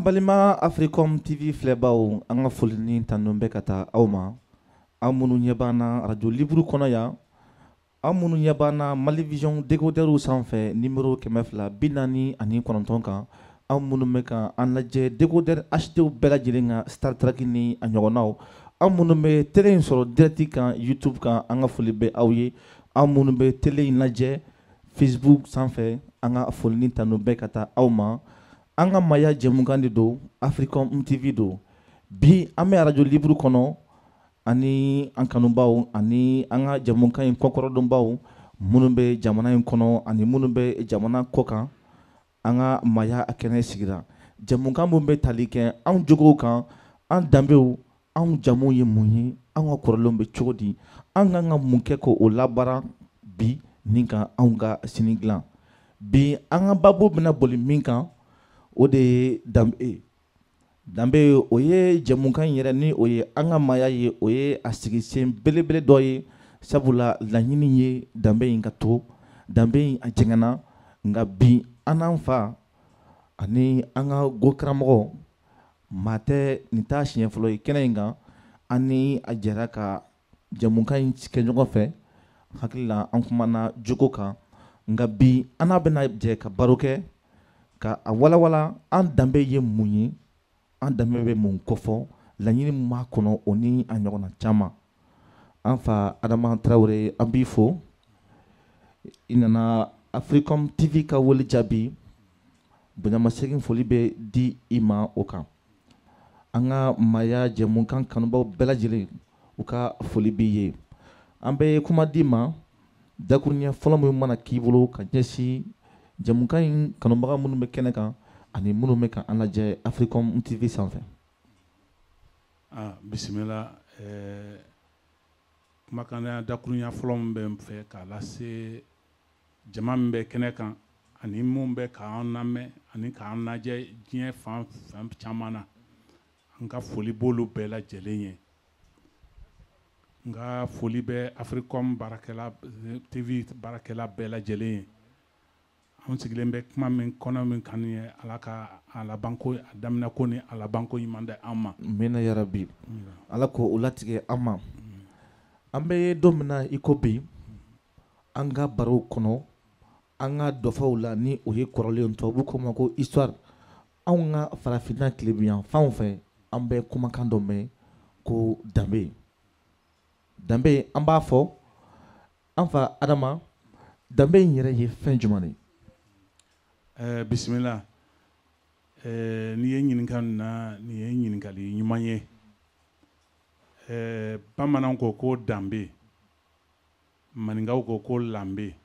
balima Africom TV filɛbaw an ka foli ni tanu bɛ ka taa aw ma aw minnu ɲɛ b'an radio libre kɔnɔ yan aw minnu ɲɛ b'an Mali Vision décodeur sanfɛ numéro 249 kan aw minnu bɛ ka an lajɛ décodeur HD bɛɛ lajɛlen kan Star Trek ni a ɲɔgɔnnaw aw minnu bɛ télé in sɔrɔ direct kan YouTube kan an ka foli bɛ aw ye aw minnu bɛ télé in lajɛ Facebook sanfɛ an ka foli ni tanu bɛ ka taa aw ma. An ka maya jɛmukan de don Africom TV don bi an bɛ radio libre kɔnɔ ani an kanubaw ani an ka jɛmukan in kɔkɔrɔdonbaw minnu bɛ jamana in kɔnɔ ani minnu bɛ jamana kɔ kan an ka maya kɛnɛ sigira jɛmukan minnu bɛ tali kɛ anw jogow kan an danbew anw jamu ye mun ye an ka kɔrɔlenw bɛ cogo di an kan ka mun kɛ k'o labaara bi ni ka anw ka sini dilan bi an ka baabu bɛna boli min kan o de ye danbe o ye jɛmukan yɛrɛ ni o ye an ka maya ye o ye a sigisen belebele dɔ ye sabula laɲini ye danbe in ka to danbe in a jɛngɛnna nka bi an n'an fa ani an ka go karamɔgɔ maa tɛ nin t'a siɲɛ fɔlɔ ye kɛnɛ in kan an ni a jɛra ka jɛmukan in kɛ ɲɔgɔn fɛ hakili la an kumana jogo kan nka bi an n'a bɛna jɛ ka baro kɛ ka a walawala an danbe ye mun ye an danbe bɛ mun kofɔ laɲini min b'a kɔnɔ o ni a ɲɔgɔnna caman an fa Adama Tarawele an b'i fo i nana Africom TV ka wele jaabi bonyamasegin foli bɛ di i ma o kan an ka maya jɛmukan kanubaw bɛɛ lajɛlen u ka foli b'i ye an bɛ kuma di ma dakuruɲɛ fɔlɔ min mana k'i bolo ka ɲɛsin jɛmukan in kanubaga minnu bɛ kɛnɛ kan ani minnu bɛ ka an lajɛ Africom TV sanfɛ. Bisimila kumakan dakuruɲɛ fɔlɔ min bɛ n fɛ k'a lase jama min bɛ kɛnɛ kan ani mun bɛ k'an lamɛn ani k'an lajɛ diɲɛ fan caman na an ka foli b'olu bɛɛ lajɛlen ye n ka foli bɛ Africom baarakɛla TV baarakɛla bɛɛ lajɛlen ye an sigilen bɛ kuma min kɔnɔ min kan ye ala ka a labanko a daminɛ ko ni a labanko ɲuman di an ma. Amina yarabi ala ko o latigɛ an ma an bɛ don min na i ko bi an ka barow kɔnɔ an ka dɔfɔw la ni o ye kɔrɔlen tubabu ko ma ko histoire anw ka farafinna tilebiyan fanw fɛ an bɛ kumakan dɔ mɛn ko danbe danbe an b'a fɔ an fa Adama danbe in yɛrɛ ye fɛn jumɛn de bisimila n'i ye ɲininkali na nin ye ɲininkali ɲuman ye bamananw ko danbe maninkaw ko lanbe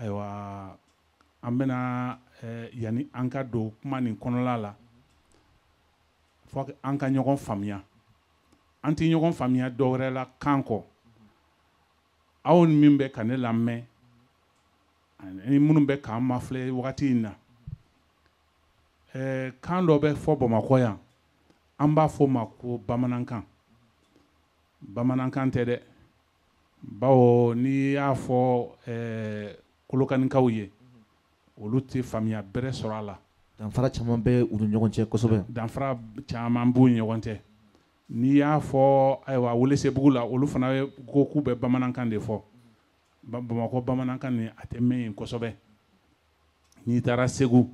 ayiwa an bɛna yani an ka don kuma nin kɔnɔla la fo an ka ɲɔgɔn faamuya an tɛ ɲɔgɔn faamuya dɔwɛrɛ la kan kɔ aw ni min bɛ ka ne lamɛn ani minnu bɛ k'an mafilɛ wagati in na kan dɔ bɛ fɔ Bamakɔ yan an b'a fɔ o ma ko bamanankan bamanankan tɛ dɛ bawo n'i y'a fɔ kolokanikaw ye olu tɛ faamuya bɛrɛ sɔrɔ a la danfara caman bɛ u ni ɲɔgɔn cɛ kosɛbɛ danfara caman b'u ni ɲɔgɔn cɛ n'i y'a fɔ ayiwa Welesebugu la olu fana ko k'u bɛ bamanankan de fɔ Bamakɔ bamanankan ni a tɛ mɛn yen kosɛbɛ n'i taara Segu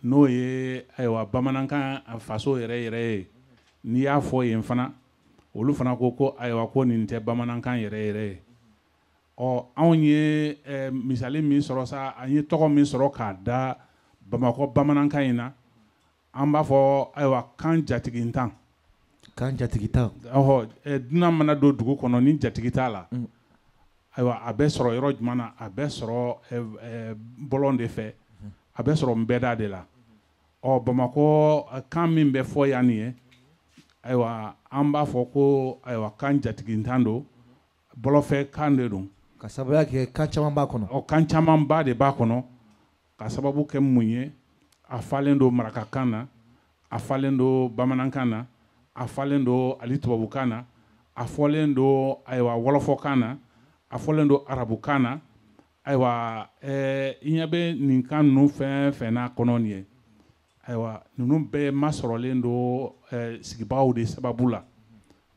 n'o ye ayiwa bamanankan faso yɛrɛ ye n'i y'a fɔ yen fana olu fana ko ayiwa ko nin tɛ bamanankan yɛrɛ ye anw ye misali min sɔrɔ sa an ye tɔgɔ min sɔrɔ k'a da Bamakɔ bamanankan in na an b'a fɔ ayiwa kan jatigitan kan jatigitan dunan mana don dugu kɔnɔ ni jatigi t'a la ayiwa a bɛ sɔrɔ yɔrɔ jumɛn na a bɛ sɔrɔ bɔlɔn de fɛ a bɛ sɔrɔ nbɛda de la Bamakɔ kan min bɛ fɔ yan nin ye ayiwa an b'a fɔ ko ayiwa kan jatigitan don bɔlɔfɛ kan de don ka sababuya kɛ kan caman b'a kɔnɔ kan caman ba de b'a kɔnɔ ka sababu kɛ mun ye a falen don marakakan na a falen don bamanankan na a falen don ali tubabukan na a fɔlen don ayiwa wɔlɔfɔkan na a fɔlen don arabukan na ayiwa i ɲɛ bɛ nin kan ninnu fɛn fɛn n'a kɔnɔ nin ye ayiwa ninnu bɛɛ masɔrɔlen don sigibagaw de sababu la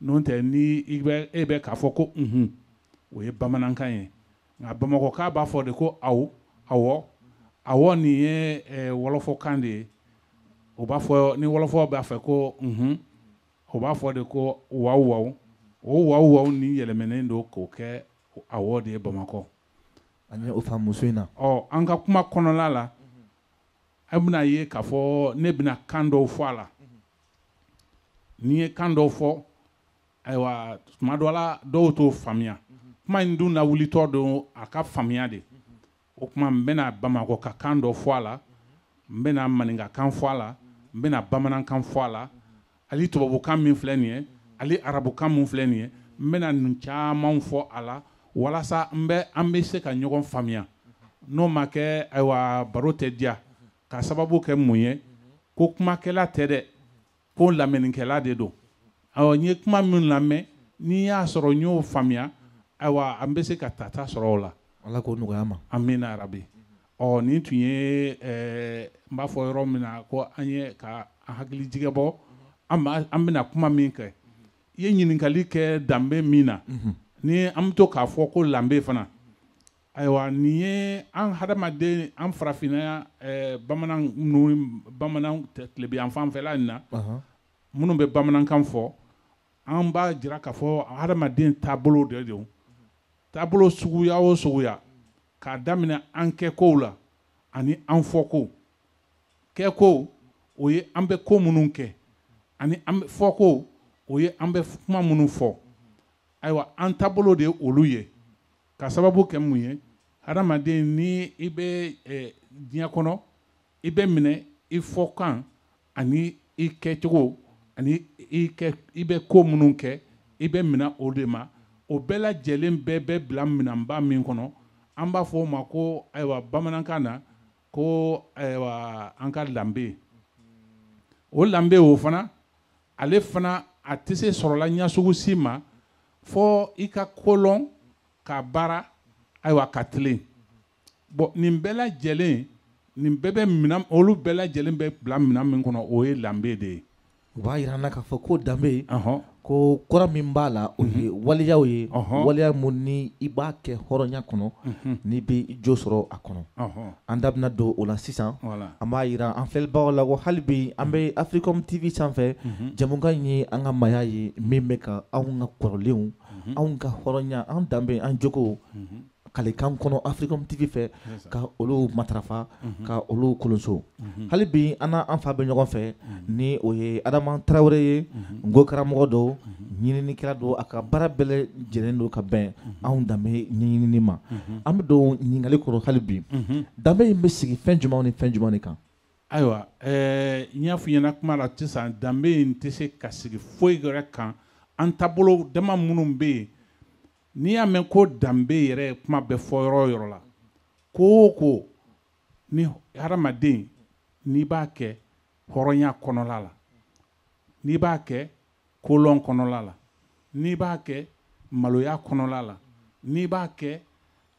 n'o tɛ ni e bɛ k'a fɔ ko o ye bamanankan ye nka bamakɔka b'a fɔ de ko awɔ nin ye wɔlɔfɔkan de ye o b'a fɔ ni wɔlɔfɔ b'a fɛ ko o b'a fɔ de ko waw o waw ni yɛlɛmɛnen don k'o kɛ awɔ de ye Bamakɔ. An ye o faamu muso in na. An ka kuma kɔnɔna la an bɛna ye k'a fɔ ne bɛna kan dɔw fɔ a la ni ye kan dɔw fɔ ayiwa tuma dɔ la dɔw t'o faamuya kuma in dun na wulitɔ don a ka faamuya de o kuma n bɛna Bamakɔ ka kan dɔ fɔ a la n bɛna maninkakan fɔ a la n bɛna bamanankan fɔ a la hali tubabukan min filɛ nin ye hali arabukan min filɛ nin ye n bɛna ninnu caman fɔ a la walasa an bɛ se ka ɲɔgɔn faamuya n'o ma kɛ ayiwa baro tɛ diya ka sababu kɛ mun ye ko kumakɛla tɛ dɛ ko lamɛnnikɛla de don n ye kuma min lamɛn n'i y'a sɔrɔ n y'o faamuya ayiwa an bɛ se ka tata sɔrɔ o la. Ala k'o nɔgɔya ma. Amina arabi. Nin tun ye n b'a fɔ yɔrɔ min na ko an ye ka hakili jigɛ bɔ an bɛna kuma min kɛ i ye ɲininkali kɛ danbe min na ni an bɛ to k'a fɔ ko danbe fana ayiwa nin ye an hadamaden an farafinna bamanan tilebiyan fanfɛla in na minnu bɛ bamanankan fɔ an b'a jira k'a fɔ hadamaden taabolo de don taabolo suguya o suguya k'a daminɛ an kɛkow la ani an fɔko kɛko o ye an bɛ ko minnu kɛ ani an bɛ fɔko o ye an bɛ kuma minnu fɔ ayiwa an taabolo de ye olu ye ka sababu kɛ mun ye hadamaden ni i bɛ diɲɛ kɔnɔ i bɛ minɛ i fɔkan ani i kɛcogo ani i bɛ ko minnu kɛ i bɛ minɛ o de ma o bɛɛ lajɛlen bɛɛ bɛ bila minɛnba min kɔnɔ an b'a fɔ o ma ko ayiwa bamanankan na ko ayiwa an ka danbe o danbe o fana ale fana a tɛ se sɔrɔla ɲɛsugu si ma fɔ i ka kolɔn ka baara ayiwa ka tilen bon nin bɛɛ lajɛlen nin bɛɛ bɛ minɛn olu bɛɛ lajɛlen bɛ bila minɛn min kɔnɔ o ye danbe de ye. U b'a jira an na k'a fɔ ko danbe ko kɔrɔ min b'a la o ye waliyaw ye waliya mun ni i b'a kɛ hɔrɔnya kɔnɔ n'i bɛ jo sɔrɔ a kɔnɔ an da bɛna don o la sisan an b'a jira an filɛbagaw la ko hali bi an bɛ Africom TV sanfɛ jamukan in ye an ka maaya ye min bɛ ka anw ka kɔrɔlenw anw ka hɔrɔnya an danbe an jogo kalekan kɔnɔ Africom TV fɛ ka olu matarafa ka olu kolonso hali bi an fa bɛ ɲɔgɔn fɛ ni o ye Adama Tarawele ye ngo karamɔgɔ do ɲininikɛla do a ka baara bɛɛ lajɛlen do ka bɛn anw danbe ɲɛɲinini ma an bɛ don ɲininkali kɔrɔ hali bi danbe in bɛ sigi fɛn jumɛnw ni fɛn jumɛn de kan. Ayiwa n y'a f'i ɲɛna kuma la sisan danbe in tɛ se ka sigi foyi wɛrɛ kan an taabolo dama minnu bɛ yen n'i y'a mɛn ko danbe yɛrɛ kuma bɛ fɔ yɔrɔ o yɔrɔ la ko o ko ni hadamaden n'i b'a kɛ hɔrɔnya kɔnɔla la n'i b'a kɛ kolɔn kɔnɔla la n'i b'a kɛ maloya kɔnɔla la n'i b'a kɛ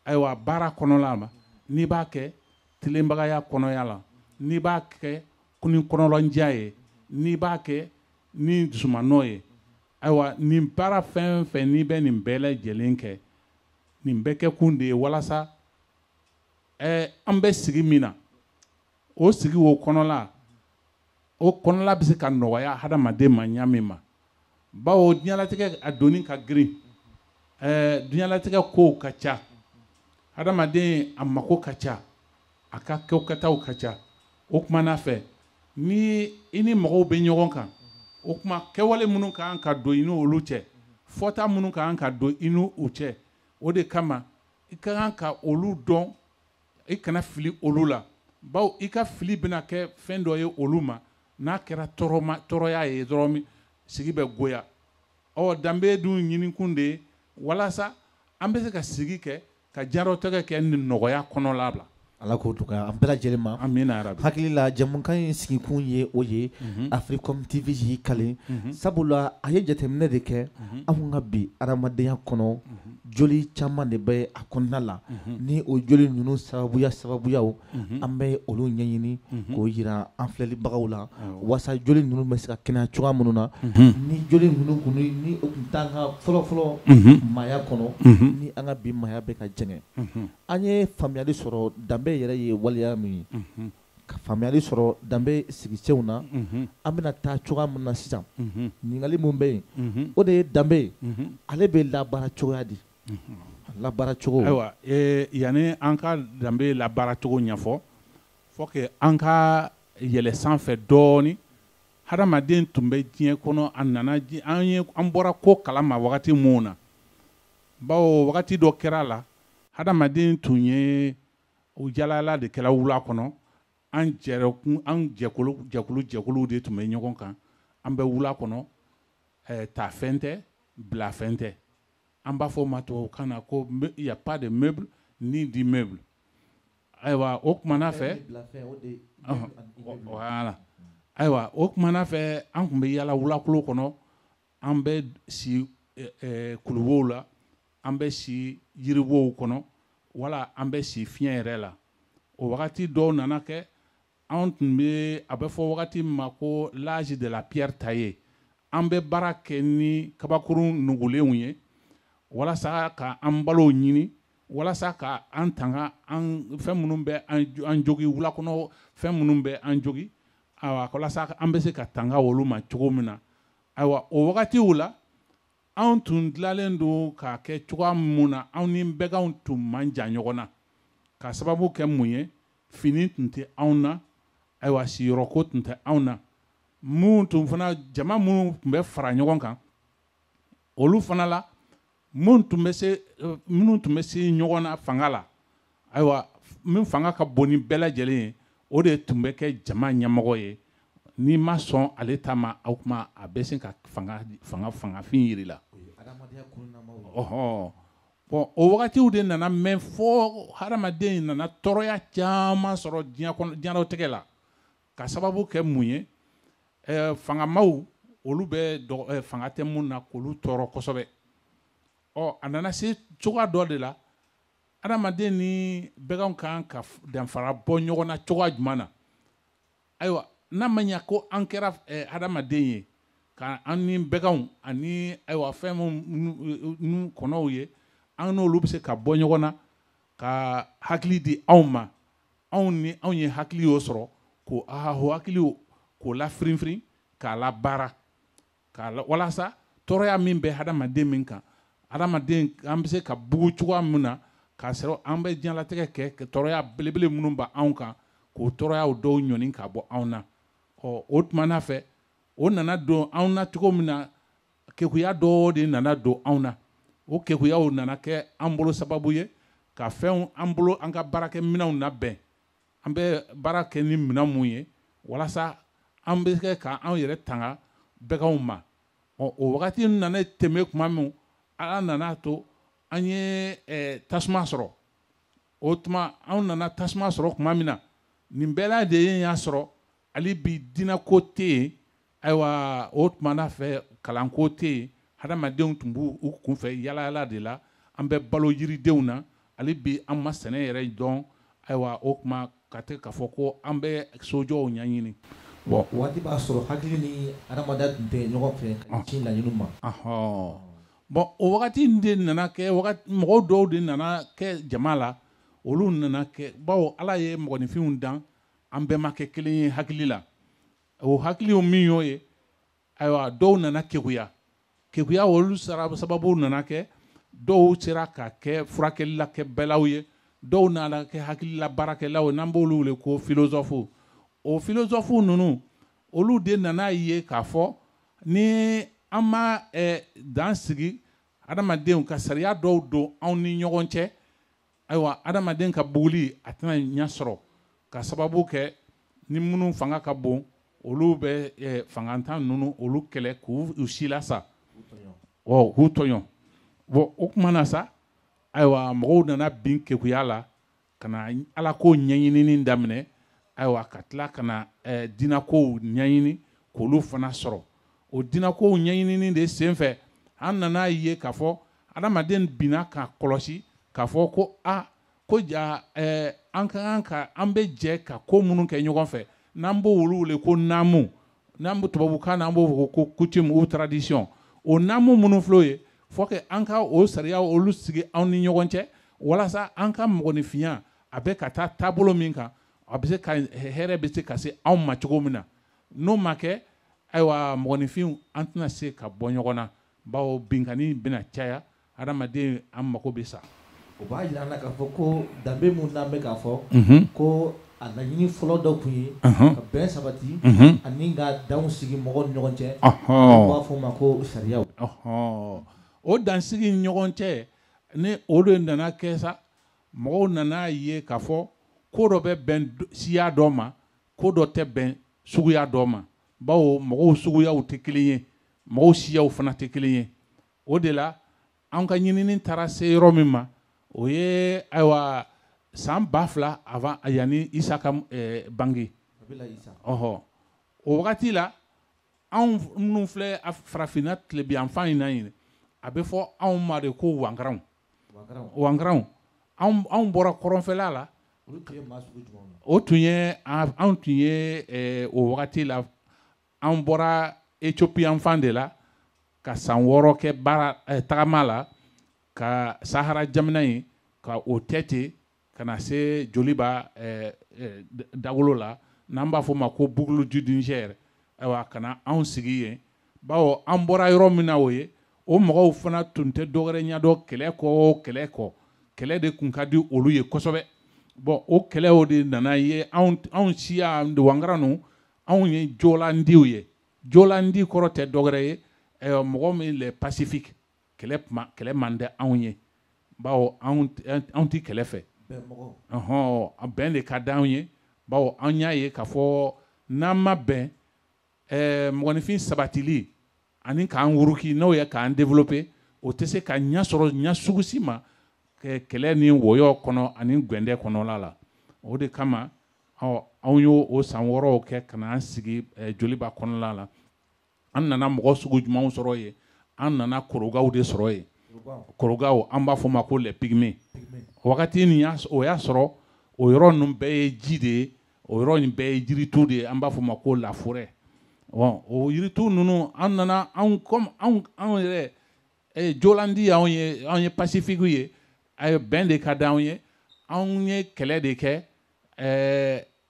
ayiwa baara kɔnɔla la n'i b'a kɛ tilenbagaya kɔnɔya la n'i b'a kɛ ni kɔnɔlɔndiya ye n'i b'a kɛ ni dusumanɔ ye ayiwa nin baara fɛn o fɛn n'i bɛ nin bɛɛ lajɛlen kɛ nin bɛɛ kɛ kun de ye walasa an bɛ sigi min na o sigi o kɔnɔla bɛ se ka nɔgɔya hadamaden ma ɲa min ma bawo diɲɛlatigɛ a donni ka girin diɲɛlatigɛ kow ka ca hadamaden a mako ka ca a ka kɛtaw ka ca o kumana fɛ ni i ni mɔgɔw bɛ ɲɔgɔn kan o kuma kɛwale minnu kan ka don i n'olu cɛ fɔta minnu kan ka don i n'u cɛ o de kama i ka kan ka olu dɔn i kana fili olu la bawo i ka fili bɛna kɛ fɛn dɔ ye olu ma n'a kɛra tɔɔrɔya ye dɔrɔn sigi bɛ goya danbe dun ɲinikun de ye walasa an bɛ se ka sigi kɛ ka diɲɛlatigɛ kɛ ni nɔgɔya kɔnɔla la. Ala k'o nɔgɔya an bɛɛ lajɛlen ma. Amina yarabi. Hakili la jamukan in sigikun ye o ye Africom TV y'i kale sabula a ye jateminɛ de kɛ anw ka bi adamadenya kɔnɔ joli caman de bɛ a kɔnɔna la ni o joli ninnu sababuyaw an bɛ olu ɲɛɲini k'o yira an filɛlibagaw la walasa joli ninnu bɛ se ka kɛnɛya cogoya minnu na ni joli ninnu kun ni o tun t'an ka fɔlɔfɔlɔ maaya kɔnɔ ni an ka bi maaya bɛ ka jɛngɛ an ye faamuyali sɔrɔ danbe yɛrɛ ye waleya min ye ka faamuyali sɔrɔ danbe sigisenw na an bɛna taa cogoya min na sisan ɲininkali mun bɛ yen o de ye danbe ale bɛ labaara cogoya di labaara cogo ayiwa yanni an ka danbe labaara cogo ɲɛfɔ fo que an ka yɛlɛ sanfɛ dɔɔni hadamaden tun bɛ diɲɛ kɔnɔ a nana an bɔra ko kalama wagati mun na bawo wagati dɔ kɛra la hadamaden tun ye u jalala de kɛla wula kɔnɔ an jɛkulu de tun bɛ ɲɔgɔn kan an bɛ wula kɔnɔ ta fɛn tɛ bila fɛn tɛ an b'a fɔ o ma tubabukan na ko il y a pas de meuble ni d'immeuble ayiwa o kumana fɛ voilà ayiwa o kumana fɛ an tun bɛ yala wulakolo kɔnɔ an bɛ si kuluwow la an bɛ si yiriwow kɔnɔ wala an bɛ si fiɲɛ yɛrɛ la o wagati dɔw nana kɛ an tun bɛ a bɛ fɔ wagati min ma ko l'âge de la pierre taillée an bɛ baara kɛ ni kabakurun nugulenw ye walasa ka an balo ɲini walasa ka an tanga fɛn minnu bɛ an jogi wula kɔnɔ fɛn minnu bɛ an jogi ayiwa walasa an bɛ se ka tanga olu ma cogo min na ayiwa o wagatiw la anw tun dilanlen don k'a kɛ cogoya min na anw ni bɛganw tun man jan ɲɔgɔn na ka sababu kɛ mun ye fini tun tɛ anw na ayiwa siyɔrɔko tun tɛ anw na jama minnu tun bɛ fara ɲɔgɔn kan olu fana la minnu tun bɛ se ɲɔgɔn na fanga la ayiwa min fanga ka bon ni bɛɛ lajɛlen ye o de tun bɛ kɛ jama ɲɛmɔgɔ ye n'i ma sɔn ale ta ma o tuma a bɛ se ka fangafin jira i la bon o wagatiw de nana mɛn fɔ hadamaden nana tɔɔrɔya caman sɔrɔ diɲɛlatigɛ la ka sababu kɛ mun ye fangamaw olu bɛ fanga tɛ mun na k'olu tɔɔrɔ kosɛbɛ a nana se cogoya dɔ de la hadamaden ni bɛganw kan ka danfara bɔ ɲɔgɔn na cogoya jumɛn na ayiwa n'a ma ɲɛ ko an kɛra hadamaden ye ka an ni bɛganw ani ayiwa fɛn minnu kɔnɔw ye an n'olu bɛ se ka bɔ ɲɔgɔn na ka hakili di anw ma anw ye hakili y'o sɔrɔ o hakili k'o la firinfirin k'a la baara walasa tɔɔrɔya min bɛ hadamaden min kan hadamaden an bɛ se ka bugu cogoya min na k'a sɔrɔ an bɛ diɲɛlatigɛ kɛ tɔɔrɔya belebele minnu bɛ anw kan k'o tɔɔrɔyaw dɔw ɲɔni ka bɔ anw na o tumana fɛ o nana don anw na cogo min na kekuya dɔw de nana don anw na o kekuyaw nana kɛ an bolo sababu ye ka fɛnw an bolo an ka baarakɛ minɛnw labɛn an bɛ baara kɛ ni minɛn mun ye walasa an bɛ kɛ k'an yɛrɛ tanga bɛganw ma o wagati nana tɛmɛ tuma min ala nana to an ye tasuma sɔrɔ o tuma anw nana tasuma sɔrɔ tuma min na nin bɛɛ lajɛlen y'a sɔrɔ hali bi diinɛko tɛ yen ayiwa o tumana fɛ kalanko tɛ yen hadamadenw tun b'u kunfɛ yalayala de la an bɛ balo yiridenw na hali bi an ma sɛnɛ yɛrɛ dɔn ayiwa o tuma ka tɛ k'a fɔ ko an bɛ sojɔw ɲɛɲini bon waati b'a sɔrɔ hakili ni adamadenya tun tɛ ɲɔgɔn fɛ ka ci laɲiniw ma bon o wagati de nana kɛ mɔgɔw dɔw de nana kɛ jama la olu nana kɛ bawo ala ye mɔgɔninfinw dan an bɛɛ ma kɛ kelen ye hakili la o hakiliw min y'o ye ayiwa dɔw nana kekuya olu sababu nana kɛ dɔw sera ka kɛ furakɛlilakɛbɛlaw ye dɔw nana kɛ hakilila baarakɛlaw n'an b'olu wele ko philosophe o philosophe ninnu olu de nana ye k'a fɔ ni an ma dan sigi adamadenw ka sariya dɔw don anw ni ɲɔgɔn cɛ ayiwa adamaden ka buguli a tɛna ɲɛ sɔrɔ ka sababu kɛ ni minnu fanga ka bon olu bɛ fangantan ninnu olu kɛlɛ k'u si la sa k'u tɔɲɔ bon o tuma na sa ayiwa mɔgɔw nana bin kekuya la ka na ala ko ɲɛɲinini daminɛ ayiwa ka tila ka na diinɛkow ɲɛɲini k'olu fana sɔrɔ o diinɛkow ɲɛɲinini de sen fɛ an nana ye k'a fɔ adamaden bina ka kɔlɔsi k'a fɔ ko ko ja an ka an bɛ jɛ ka ko minnu kɛ ɲɔgɔn fɛ n'an b'o olu wele ko naamu n'an bɛ tubabukan na an b'o fɔ ko coutume ou tradition o naamu minnu filɛ o ye fo que an ka o sariya olu sigi an ni ɲɔgɔn cɛ walasa an ka mɔgɔninfinya a bɛ ka taa taabolo min kan a bɛ se ka hɛrɛ bɛ se ka se anw ma cogo min na n'o ma kɛ ayiwa mɔgɔninfinw an tɛna se ka bɔ ɲɔgɔn na bawo binkani bɛna caya adamaden an mago bɛ sa. O b'a jira an na k'a fɔ ko danbe mun n'an bɛ k'a fɔ ko a laɲini fɔlɔ dɔ tun ye ka bɛn sabati ani ka danw sigi mɔgɔw ni ɲɔgɔn cɛ an b'a fɔ o ma ko sariyaw. O dansigi ni ɲɔgɔn cɛ ni o de nana kɛ sa mɔgɔw nana ye k'a fɔ ko dɔ bɛ bɛn siya dɔ ma ko dɔ tɛ bɛn suguya dɔ ma bawo mɔgɔw suguyaw tɛ kelen ye mɔgɔw siyaw fana tɛ kelen ye o de la an ka ɲinini taara se yɔrɔ min ma o ye ayiwa san 2000 avant yanni Isa ka bange o wagati la anw minnu filɛ farafinna tilebiyanfan in na yen a bɛ fɔ anw ma de ko wangaranw anw bɔra kɔrɔnfɛla la o tun ye anw tun ye o wagati la anw bɔra Éthiopie yanfan de la ka san 6 kɛ baara tagama la ka Sahara jamana in ka o tɛte ka na se Joliba dagolo la n'an b'a fɔ o ma ko Boucle du Niger ayiwa ka na anw sigi yen bawo an bɔra yɔrɔ min na o ye o mɔgɔw fana tun tɛ dɔwɛrɛ ɲɛdɔn kɛlɛ kɔ kɛlɛ de tun ka di olu ye kosɛbɛ bon o kɛlɛw de nana ye anw siya wangaranu anw ye jolandiw ye jolandi kɔrɔ tɛ dɔwɛrɛ ye mɔgɔ min le Pacifique kɛlɛ man tɛ anw ye bawo anw tɛ kɛlɛ fɛ bɛn de ka d'anw ye bawo an y'a ye k'a fɔ n'an ma bɛn mɔgɔninfin sabatili ani k'an wuruki n'o ye k'an développer o tɛ se ka ɲɛ sɔrɔ ɲɛ sugu si ma kɛlɛ ni wɔyɔ kɔnɔ ani gwɛndɛ kɔnɔla la o de kama anw y'o o san 6 kɛ ka n'an sigi Joliba kɔnɔla la an nana mɔgɔ sugu jumɛnw sɔrɔ yen an nana korogaw de sɔrɔ yen korogaw an b'a fɔ o ma ko les pygmées wagati nin o y'a sɔrɔ o yɔrɔ ninnu bɛɛ ye ji de ye o yɔrɔ nin bɛɛ ye jiritu de ye an b'a fɔ o ma ko la forêt o yiritu ninnu an nana comme anw yɛrɛ jolandi y'anw ye Pacifique ye bɛn de ka d'anw ye anw ye kɛlɛ de kɛ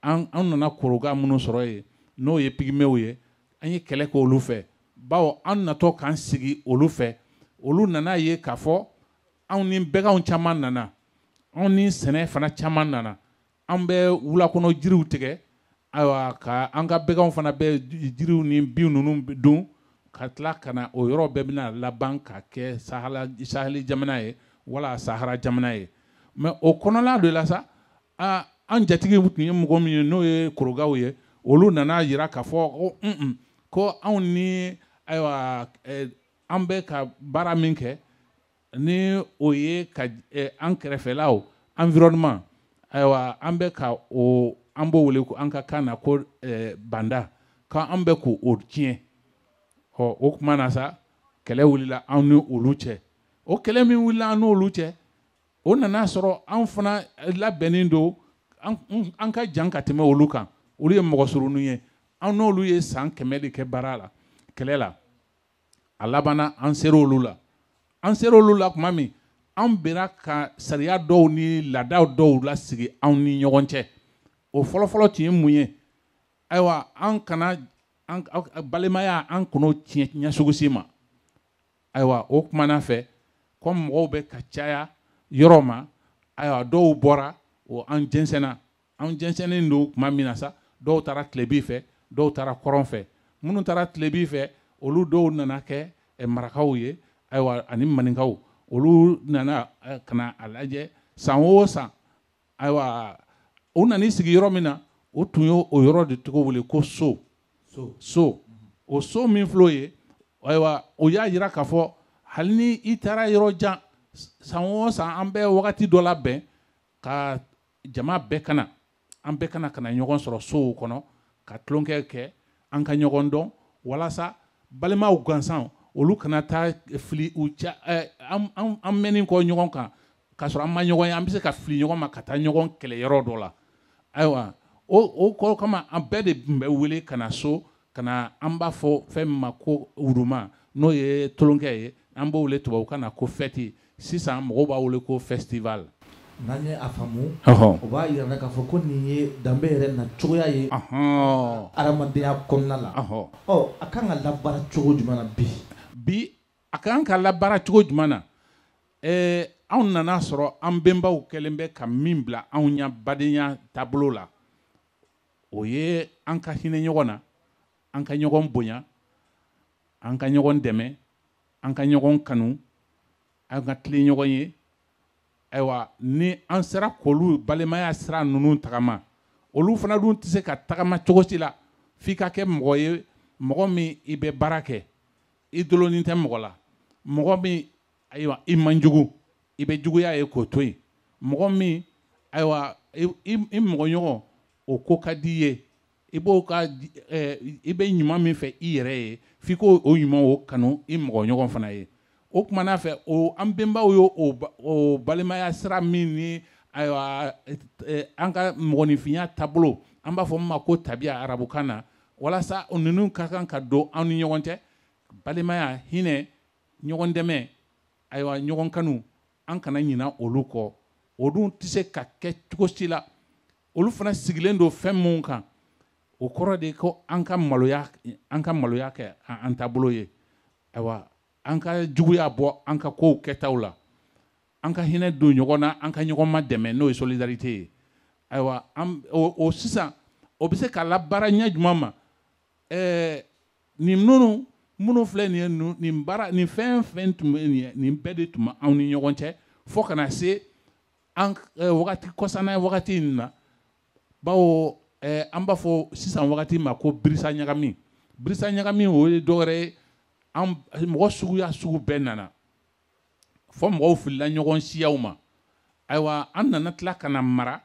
an nana koroga minnu sɔrɔ yen n'o ye pygméw ye an ye kɛlɛ kɛ olu fɛ bawo an natɔ k'an sigi olu fɛ olu nana ye k'a fɔ anw ni bɛganw caman nana anw ni sɛnɛ fana caman nana an bɛ wulakɔnɔ jiriw tigɛ ayiwa ka an ka bɛganw fana bɛ jiriw ni bin ninnu dun ka tila ka na o yɔrɔ bɛɛ bɛna laban ka kɛ Saheli jamana ye wala Sahara jamana ye mais o kɔnɔla de la sa an jatigi tun ye mɔgɔ min ye n'o ye korogaw ye olu nana yira k'a fɔ ko anw ni ayiwa an bɛ ka baara min kɛ ni o ye ka an kɛrɛfɛlaw environnement ayiwa an bɛ ka an b'o wele ko an ka kan na ko banda k'an bɛ k'o tiɲɛ o tuma na sa kɛlɛ wulila an ni olu cɛ o kɛlɛ min wulila an n'olu cɛ o nana sɔrɔ an fana labɛnnen don an ka jan ka tɛmɛ olu kan olu ye mɔgɔ surunninw ye an n'olu ye san 100 de kɛ baara la kɛlɛ la a labanna an ser'olu la tuma min an bɛnna ka sariya dɔw ni laadaw dɔw lasigi anw ni ɲɔgɔn cɛ o fɔlɔfɔlɔ tun ye mun ye ayiwa an kana balimaya an kana tiɲɛ ɲɛsugu si ma ayiwa o kumana fɛ comme mɔgɔw bɛ ka caya yɔrɔ ma ayiwa dɔw bɔra an jɛnsɛnnen don tuma min na sa dɔw taara tilebi fɛ dɔw taara kɔrɔn fɛ minnu taara tilebi fɛ olu dɔw nana kɛ marakaw ye ayiwa ani maninkaw olu nana ka na a lajɛ san o san ayiwa u nana sigi yɔrɔ min na o tun ye o yɔrɔ de tɔgɔ wele ko so o so min filɛ o ye ayiwa o y'a jira k'a fɔ hali ni i taara yɔrɔ jan san o san an bɛ wagati dɔ labɛn ka jama bɛɛ kana an bɛɛ kana ka na ɲɔgɔn sɔrɔ sow kɔnɔ ka tulonkɛ kɛ an ka ɲɔgɔn dɔn walasa balimaw gansan olu kana taa fili u cɛ an mɛnni kɔ ɲɔgɔn kan k'a sɔrɔ an ma ɲɔgɔn ye an bɛ se ka fili ɲɔgɔn ma ka taa ɲɔgɔn kɛlɛ yɔrɔ dɔ la ayiwa o kɔrɔ kama an bɛɛ de tun bɛ wele ka na so ka na an b'a fɔ fɛn min ma ko wuruma n'o ye tolonkɛ ye an b'o wele tubabukan na ko fɛti sisan mɔgɔw b'a wele ko festival. N'an ye a faamu o b'a yira k'a fɔ ko nin ye danbe yɛrɛ na cogoya ye adamadenya kɔnɔna la a kan ka labaara cogo jumɛn na bi a kan ka labaara cogo jumɛn na anw nana sɔrɔ an bɛnbaw kɛlen bɛ ka min bila anw ɲɛ badenya taabolo la o ye an ka hinɛ ɲɔgɔn na an ka ɲɔgɔn bonya an ka ɲɔgɔn dɛmɛ an ka ɲɔgɔn kanu an ka tilen ɲɔgɔn ye ayiwa ni an sera k'olu balimaya sira ninnu tagama olu fana dun tɛ se ka tagama cogo si la f'i ka kɛ mɔgɔ ye mɔgɔ min i bɛ baara kɛ i dolonin tɛ mɔgɔ la mɔgɔ min ayiwa i man jugu i bɛ juguya ye k'o to yen mɔgɔ min ayiwa i mɔgɔ ɲɔgɔn o ko ka di i ye i b'o ka i bɛ ɲuman min fɛ i yɛrɛ ye f'i k'o ɲuman o kanu i mɔgɔ ɲɔgɔn fana ye o kumana fɛ an bɛnbaw ye o balimaya sira min ni ayiwa an ka mɔgɔninfinya taabolo an b'a fɔ min ma ko tabiya arabukan na walasa ninnu ka kan ka don an ni ɲɔgɔn cɛ balimaya hinɛ ɲɔgɔn dɛmɛ ayiwa ɲɔgɔn kanu an kana ɲina olu kɔ o dun tɛ se ka kɛ cogo si la olu fana sigilen don fɛn mun kan o kɔrɔ de ko an ka maloya kɛ an taabolo ye ayiwa an ka juguya bɔ an ka kow kɛtaw la an ka hinɛ don ɲɔgɔn na an ka ɲɔgɔn ma dɛmɛ n'o ye solidarité ye ayiwa o sisan o bɛ se ka labaara ɲɛ jumɛn ma nin minnu filɛ nin ye nin fɛn fɛn tun bɛ nin ye nin bɛɛ de tun bɛ anw ni ɲɔgɔn cɛ fo ka na se wagati kɔsanna wagati in na bawo an b'a fɔ sisan wagati ma ko birisa ɲagami o ye dɔwɛrɛ ye mɔgɔ sugu bɛɛ nana fɔ mɔgɔw filila ɲɔgɔn siyaw ma ayiwa an nana tila ka na mara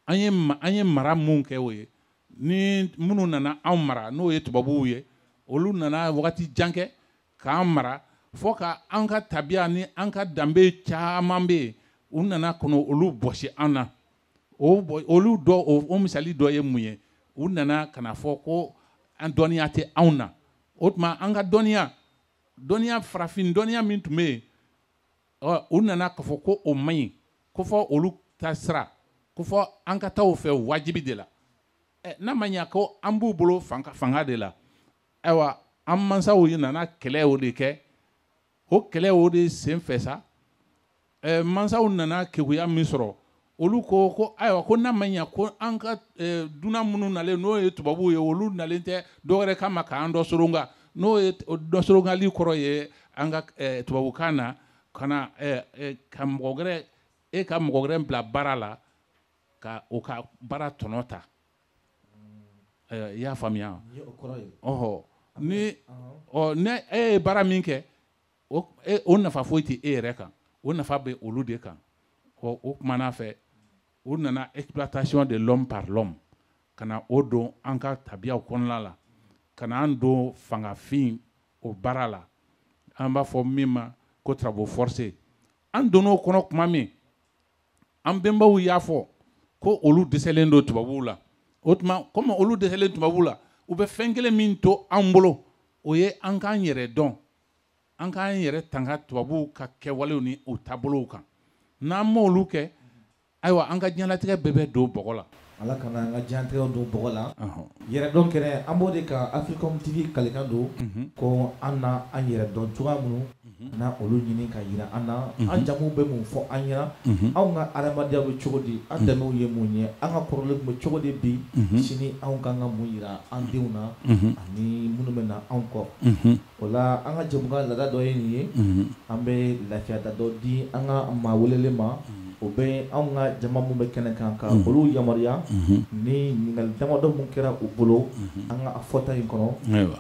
an ye mara mun kɛ o ye ni minnu nana anw mara n'o ye tubabuw ye olu nana wagati jan kɛ k'an mara fɔ ka an ka tabiya ni an ka danbe caman bɛ yen u nana kɔnɔ olu bɔsi an na olu dɔ o misali dɔ ye mun ye u nana ka na fɔ ko an dɔnniya tɛ anw na o tuma an ka dɔnniya farafin dɔnniya min tun bɛ yen u nana k'a fɔ ko o man ɲi ko fɔ olu ta sira ko fɔ an ka taa o fɛ wajibi de la n'a ma ɲɛ ko an b'u bolo fanga de la ayiwa an mansaw nana kɛlɛ o de kɛ o kɛlɛ o de sen fɛ sa mansaw nana keguya min sɔrɔ olu ko ayiwa ko n'a ma ɲɛ ko an ka dunan minnu nalen n'o ye tubabuw ye olu nalen tɛ dɔwɛrɛ kama k'an dɔ soronga n'o ye dɔ sorongali kɔrɔ ye an ka tubabukan na ka na ka mɔgɔ wɛrɛ bila baara la ka o ka baara tɔnɔ ta i y'a faamuya ni e ye baara min kɛ o nafa foyi tɛ e yɛrɛ kan o nafa bɛ olu de kan o kumana fɛ u nana exploitation de l'homme par l'homme ka na o don an ka tabiyaw kɔnɔna la ka na an don fangafin o baara la an b'a fɔ min ma ko travaux forcés an donn'o kɔnɔ tuma min an bɛnbaw y'a fɔ ko olu dɛsɛlen don tubabuw la o tuma komi olu dɛsɛlen tubabuw la u bɛ fɛn kelen min to an bolo o ye an k'an yɛrɛ dɔn an k'an yɛrɛ tanga tubabuw ka kɛwalew ni o taabolow kan n'an m'olu kɛ ayiwa an ka diɲɛlatigɛ bɛɛ bɛ don bɔgɔ la ala kana an ka diɲɛlatigɛ don bɔgɔ la yɛrɛ dɔn kɛnɛ an b'o de ka Africom TV kalikan don ko an na an yɛrɛ dɔn cogoya minnu na olu ɲini ka yira an na an jamu bɛ mun fɔ an ɲɛna anw ka adamadenya bɛ cogo di an dɛmɛw ye mun ye an ka kɔrɔlen bɛ cogo di bi sini anw kan ka mun yira an denw na ani minnu bɛ na anw kɔ o la an ka jamukan laada dɔ ye nin ye an bɛ lafiya da dɔ di an ka maa welelen ma o bɛ anw ka jama mun bɛ kɛnɛ kan ka olu yamaruya ni ɲininkali damadɔ mun kɛra u bolo an ka fɔta in kɔnɔ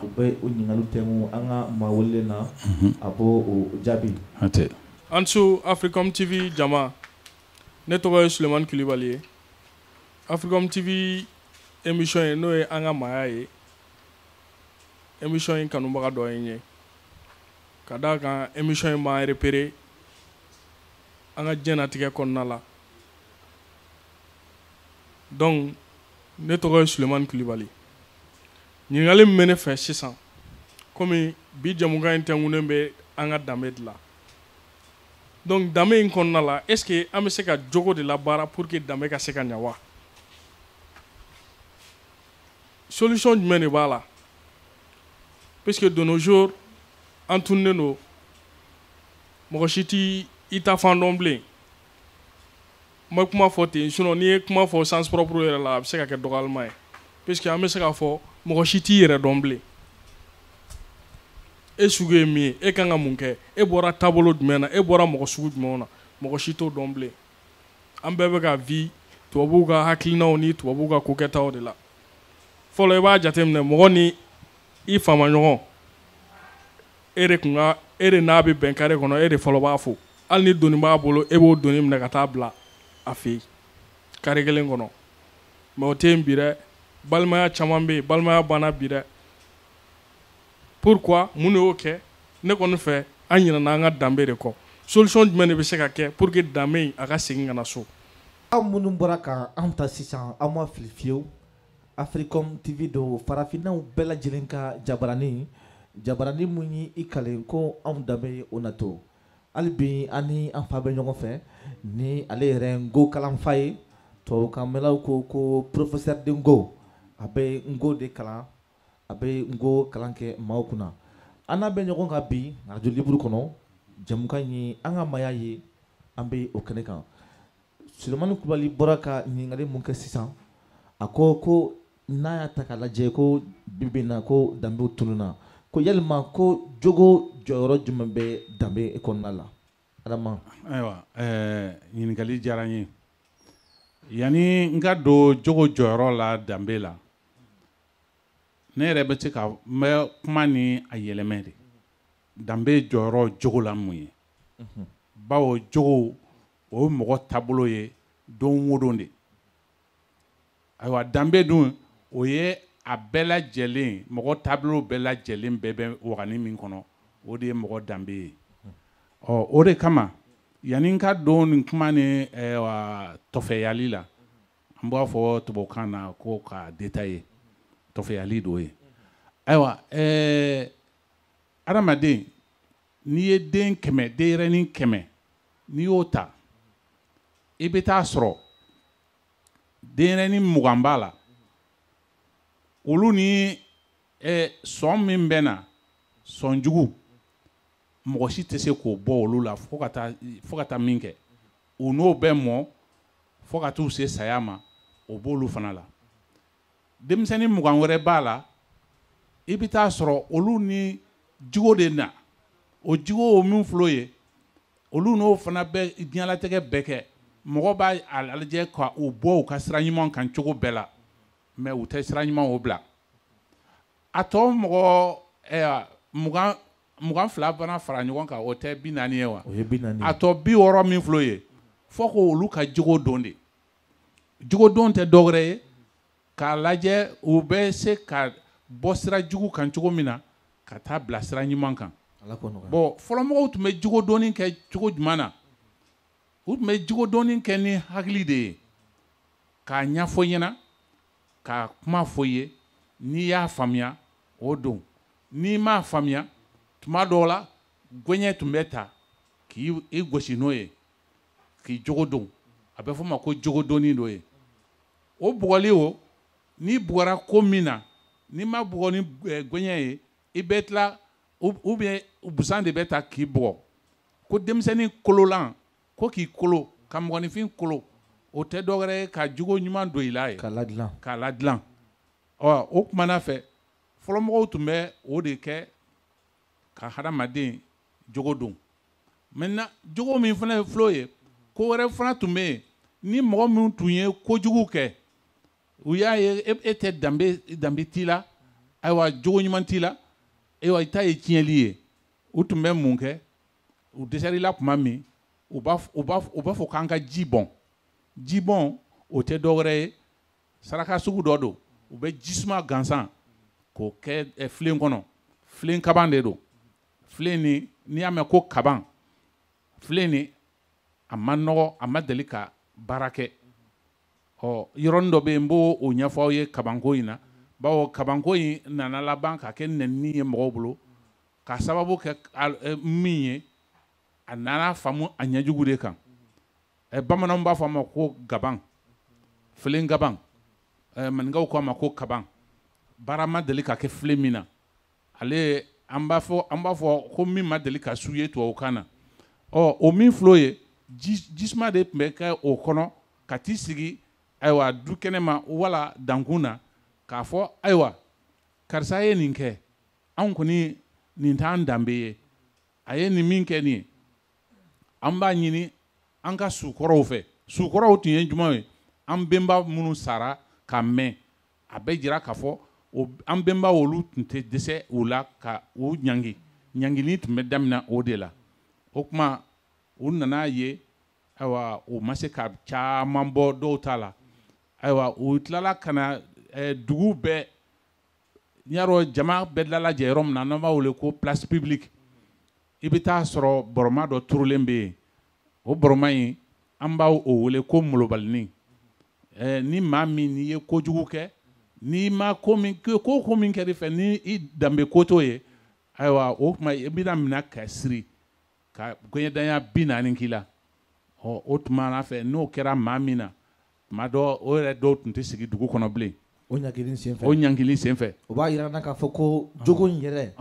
u bɛ o ɲininkaliw tɛnku an ka maa welelen na a b'o o jaabi. An su Africom TV jama ne tɔgɔ ye Sulemani Kulibali ye Africom TV émission ye n'o ye an ka maaya ye émission in kanubaga dɔ ye n ye ka d'a kan émission in b'an repérer an ka diɲɛnatigɛ kɔnɔna la donc ne tɔgɔ ye Sulemani Kulibali ɲininkali min bɛ ne fɛ sisan komi bi jamukan in tɛnkunnen bɛ an ka danbe de la donc danbe in kɔnɔna la est ce que an bɛ se ka jogo de labaara pour que danbe ka se ka ɲa wa solution jumɛn de b'a la puisque de nos jours an tununnen don mɔgɔ si t'i i ta fan dɔn bilen n bɛ kuma fɔ ten sinon n'i ye kuma fɔ sens propre yɛrɛ la a bɛ se ka kɛ dɔgɔyalima ye puisque an bɛ se k'a fɔ mɔgɔ si t'i yɛrɛ dɔn bilen e sugu ye min ye e kan ka mun kɛ e bɔra taabolo jumɛn na e bɔra mɔgɔ sugu jumɛnw na mɔgɔ si t'o dɔn bilen an bɛɛ bɛ ka vi tubabuw ka hakilinaw ni tubabuw ka kokɛtaw de la fɔlɔ i b'a jateminɛ mɔgɔ ni i famaɲɔgɔn e de n'a bɛ bɛn kare kɔnɔ e de fɔlɔ b'a fo hali ni doni b'a bolo e b'o doni minɛ ka taa bila a fɛ yen kare kelen kɔnɔ mɛ o tɛ yen bi dɛ balimaya caman bɛ yen balimaya banna bi dɛ pourquoi mun de y'o kɛ ne kɔni fɛ an ɲinɛna an ka danbe de kɔ solution jumɛn de bɛ se ka kɛ pour que danbe in a ka segin ka na so aw minnu bɔra ka an ta sisan aw ma fili fiyewu Africom TV do farafinnaw bɛɛ lajɛlen ka jabarani mun yi i kalen ko anw danbe o na to hali bi an ni an fa bɛ ɲɔgɔn fɛ ni ale yɛrɛ Ngo kalanfa ye tubabukanmɛlaw ko professeur de Ngo a bɛ Ngo de kalan a bɛ Ngo kalan kɛ maaw kunna an n'a bɛ ɲɔgɔn kan bi radio libre kɔnɔ jamukan ye an ka maaya ye an bɛ o kɛnɛ kan Sulemani Kulibali bɔra ka ɲininkali mun kɛ sisan a ko n'a y'a ta k'a lajɛ ko bibi na ko danbew tununna ko yalima ko jogo jɔyɔrɔ jumɛn bɛ danbe kɔnɔna la Adama ayiwa ɲininkali diyara n ye yani n ka don jogo jɔyɔrɔ la danbe la ne yɛrɛ bɛ se ka n bɛ kuma ni a yɛlɛmɛ de danbe jɔyɔrɔ jogo la mun ye bawo jogo o ye mɔgɔ taabolo ye don o don de ayiwa danbe dun o ye a bɛɛ lajɛlen mɔgɔ taabolo bɛɛ lajɛlen bɛɛ bɛ wagani min kɔnɔ o de ye mɔgɔ danbe ye o de kama yani n ka don nin kuma ni tɔfɛyali la an b'a fɔ tubabukan na ko ka détailler tɔfɛyali do ye ayiwa adamaden n'i ye den 100 denyɛrɛnin 100 n'i y'o ta i bɛ taa sɔrɔ denyɛrɛnin 20 b'a la olu ni sɔn min bɛ na sɔn jugu mɔgɔ si tɛ se k'o bɔ olu la fo ka taa min kɛ u n'o bɛ mɔ fo ka t'u se saya ma o b'olu fana la denmisɛnnin 20 wɛrɛ b'a la i bɛ taa sɔrɔ olu ni jugo de na o jugo o min filɛ o ye olu n'o fana bɛ diɲɛlatigɛ bɛɛ kɛ mɔgɔ b'a lajɛ ka u bɔ u ka sira ɲuman kan cogo bɛɛ la mais u tɛ sira ɲuman o bila a tɔ mɔgɔ 22 fana fara ɲɔgɔn kan o tɛ 40 ye wa a tɔ 60 min filɛ o ye fo k'olu ka jogo dɔn de jogo dɔn tɛ dɔwɛrɛ ye k'a lajɛ u bɛ se ka bɔ sira jugu kan cogo min na ka taa bila sira ɲuman kan bon fɔlɔmɔgɔw tun bɛ jogo dɔnni kɛ cogo jumɛn na u tun bɛ jogo dɔnni kɛ ni hakili de ye k'a ɲɛfɔ ɲɛna ka kuma fɔ ye n'i y'a faamuya o don n'i m'a faamuya tuma dɔw la gɔɲɛ tun bɛ ta k'i gosi n'o ye k'i jogo dɔn a bɛ fɔ o ma ko jogo dɔnni dɔ ye o bugɔli o n'i bugɔra ko min na n'i ma bugɔ ni gɔɲɛ ye i bɛ tila ou bien busan de bɛ ta k'i bugɔ ko denmisɛnnin kololan ko k'i kolo ka mɔgɔninfin kolo o tɛ dɔwɛrɛ ye ka jogo ɲuman don i la ye k'a ladilan o kumana fɛ fɔlɔmɔgɔw tun bɛ o de kɛ ka hadamaden jogo dɔn maintenant jogo min fana ye filɛ o ye ko wɛrɛ fana tun bɛ yen ni mɔgɔ min tun ye kojugu kɛ u y'a ye e tɛ danbe t'i la ayiwa jogo ɲuman t'i la ayiwa i ta ye tiɲɛli ye u tun bɛ mun kɛ u dɛsɛrila tuma min u b'a fɔ k'an ka ji bɔn o tɛ dɔwɛrɛ ye saraka sugu dɔ don u bɛ jisuma gansan k'o kɛ filen kɔnɔ filen kaban de don filɛ nin n'i y'a mɛn ko kaban filɛ nin a ma nɔgɔ a ma deli ka baara kɛ yɔrɔnin dɔ bɛ yen n b'o ɲɛfɔ aw ye kabanko in na bawo kabanko in nana laban ka kɛ nɛnini ye mɔgɔw bolo ka sababu kɛ min ye a nana faamu a ɲɛjugu de kan bamananw b'a fɔ a ma ko gaban filen gaban maninkaw ko a ma ko kaban baara ma deli ka kɛ filen min na ale an b'a fɔ ko min ma deli ka su ye tubabukan na o min filɛ o ye jisuma de tun bɛ kɛ o kɔnɔ ka t'i sigi ayiwa du kɛnɛ ma wala dankun na k'a fɔ ayiwa karisa ye nin kɛ anw kɔni nin t'an danbe ye a ye nin min kɛ nin ye an b'a ɲini an ka sukɔrɔw fɛ sukɔrɔw tun ye jumɛn ye an bɛnba minnu sara ka mɛn a bɛ jira k'a fɔ an bɛnba olu tun tɛ dɛsɛ o la ka o ɲangili tun bɛ daminɛ o de la o tuma u nana ye ayiwa o ma se ka caman bɔ dɔw ta la ayiwa u tilala ka na dugu bɛɛ n'i y'a dɔn jama bɛɛ dalajɛ yɔrɔ min na n'an b'a wele ko place publique i bɛ taa sɔrɔ bɔrɔma dɔ turulen bɛ yen o bɔrɔma in an b'a o wele ko molobalinin ni maa min n'i ye kojugu kɛ n'i ma ko min kɛr'i fɛ ni i danbe ko t'o ye ayiwa o tuma i bɛna minɛ ka siri ka gɔɲɛdanya 40 k'i la o tuma na fɛ n'o kɛra maa min na tuma dɔ o yɛrɛ dɔw tun tɛ sigi dugu kɔnɔ bilen o ɲangili senfɛ o b'a yira k'a fɔ ko jogo in yɛrɛ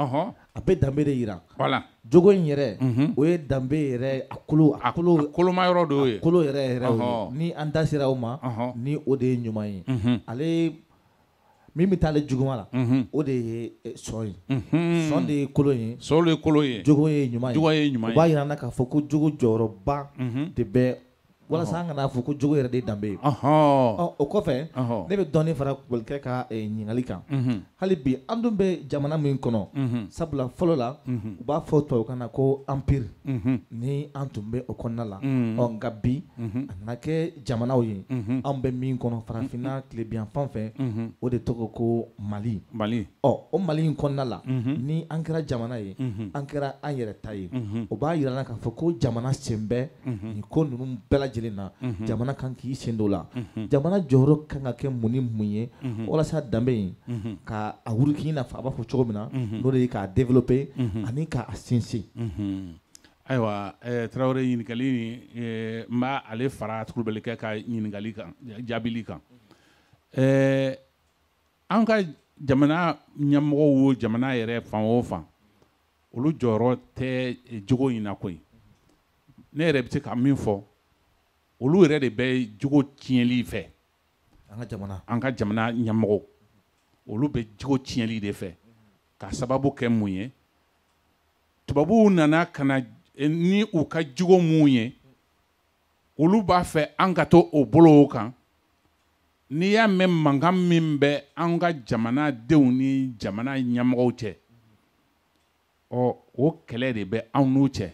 a bɛ danbe de yira voilà jogo in yɛrɛ o ye danbe yɛrɛ a koloma yɔrɔ dɔ ye kolo yɛrɛ ni an da sera o ma ni o de ye ɲuman ye ale min bɛ taa ale juguma la o de ye sɔn ye sɔn de ye kolo ye jogo ye ɲuman ye o b'a yira k'a fɔ ko jogo jɔyɔrɔba de bɛ walasa an kana fɔ ko jogo yɛrɛ de ye danbe ye o kɔfɛ ne bɛ dɔɔnin fara Kubalikɛ ka ɲininkali kan hali bi an dun bɛ jamana min kɔnɔ sabula fɔlɔ la u b'a fɔ tubabukan na ko empire ni an tun bɛ o kɔnɔna la nka bi a nana kɛ jamanaw ye an bɛ min kɔnɔ farafinna tilebiyan fan fɛ o de tɔgɔ ko Mali o Mali in kɔnɔna la ni an kɛra jamana ye an kɛra an yɛrɛ ta ye o b'a yira k'a fɔ ko jamana sen bɛ nin ko ninnu bɛɛ lajɛlen na jamana kan k'i sen don la jamana jɔyɔrɔ kan ka kɛ mun ni mun ye walasa danbe in ka a wuriki i n'a fɔ a b'a fɔ cogo min na n'o de ye k'a développer ani k'a sinsin ayiwa Tarawele ɲininkali n b'a ale fara Kubalikɛ ka ɲininkali kan jaabili kan an ka jamana ɲɛmɔgɔw o jamana yɛrɛ fan o fan olu jɔyɔrɔ tɛ jogo in na koyi ne yɛrɛ bɛ se ka min fɔ olu yɛrɛ de bɛ jogo tiɲɛli fɛ an ka jamana ɲɛmɔgɔw olu bɛ jogo tiɲɛli de fɛ ka sababu kɛ mun ye tubabuw nana ka na ni u ka jogo mun ye olu b'a fɛ an ka to o bolo kan n'i y'a mɛn mankan min bɛ an ka jamanadenw ni jamana ɲɛmɔgɔw cɛ o kɛlɛ de bɛ anw n'u cɛ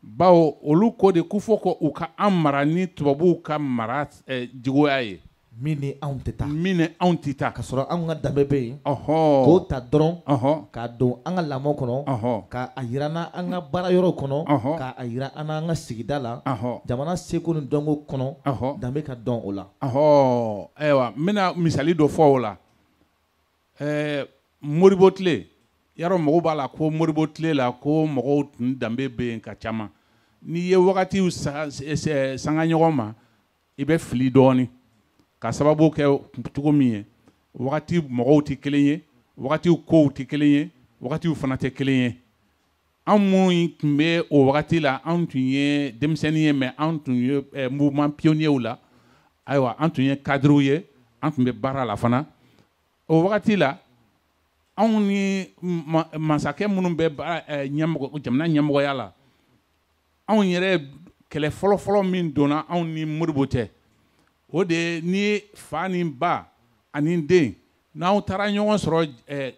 bawo olu ko de ko fɔ ko u ka an mara ni tubabuw ka mara jogoya ye min ni anw tɛ taa ka sɔrɔ anw ka danbe bɛ yen k'o ta dɔrɔn k'a don an ka lamɔ kɔnɔ k'a yira an ka baara yɔrɔ kɔnɔ k'a yira an ka sigida la jamana seko ni dɔnko kɔnɔ danbe ka dɔn o la ayiwa n bɛna misali dɔ fɔ o la Moribo tile yarɔ mɔgɔw b'a la ko Moribo tile la ko mɔgɔw tun danbe bɛ yen ka caman n'i ye wagatiw sanga ɲɔgɔn ma i bɛ fili dɔɔnin ka sababu kɛ cogo min ye wagati mɔgɔw tɛ kelen ye wagatiw kow tɛ kelen ye wagatiw fana tɛ kelen ye anw minnu tun bɛ o wagati la anw tun ye denmisɛnnin ye mais anw tun ye mouvement pionniers la ayiwa an tun ye cadrew ye an tun bɛ baara la fana o wagati la anw ni masakɛ minnu bɛ jamana ɲɛmɔgɔya la anw yɛrɛ kɛlɛ fɔlɔfɔlɔ min donna anw ni Moribo cɛ o de ni fa ni ba ani den n'aw taara ɲɔgɔn sɔrɔ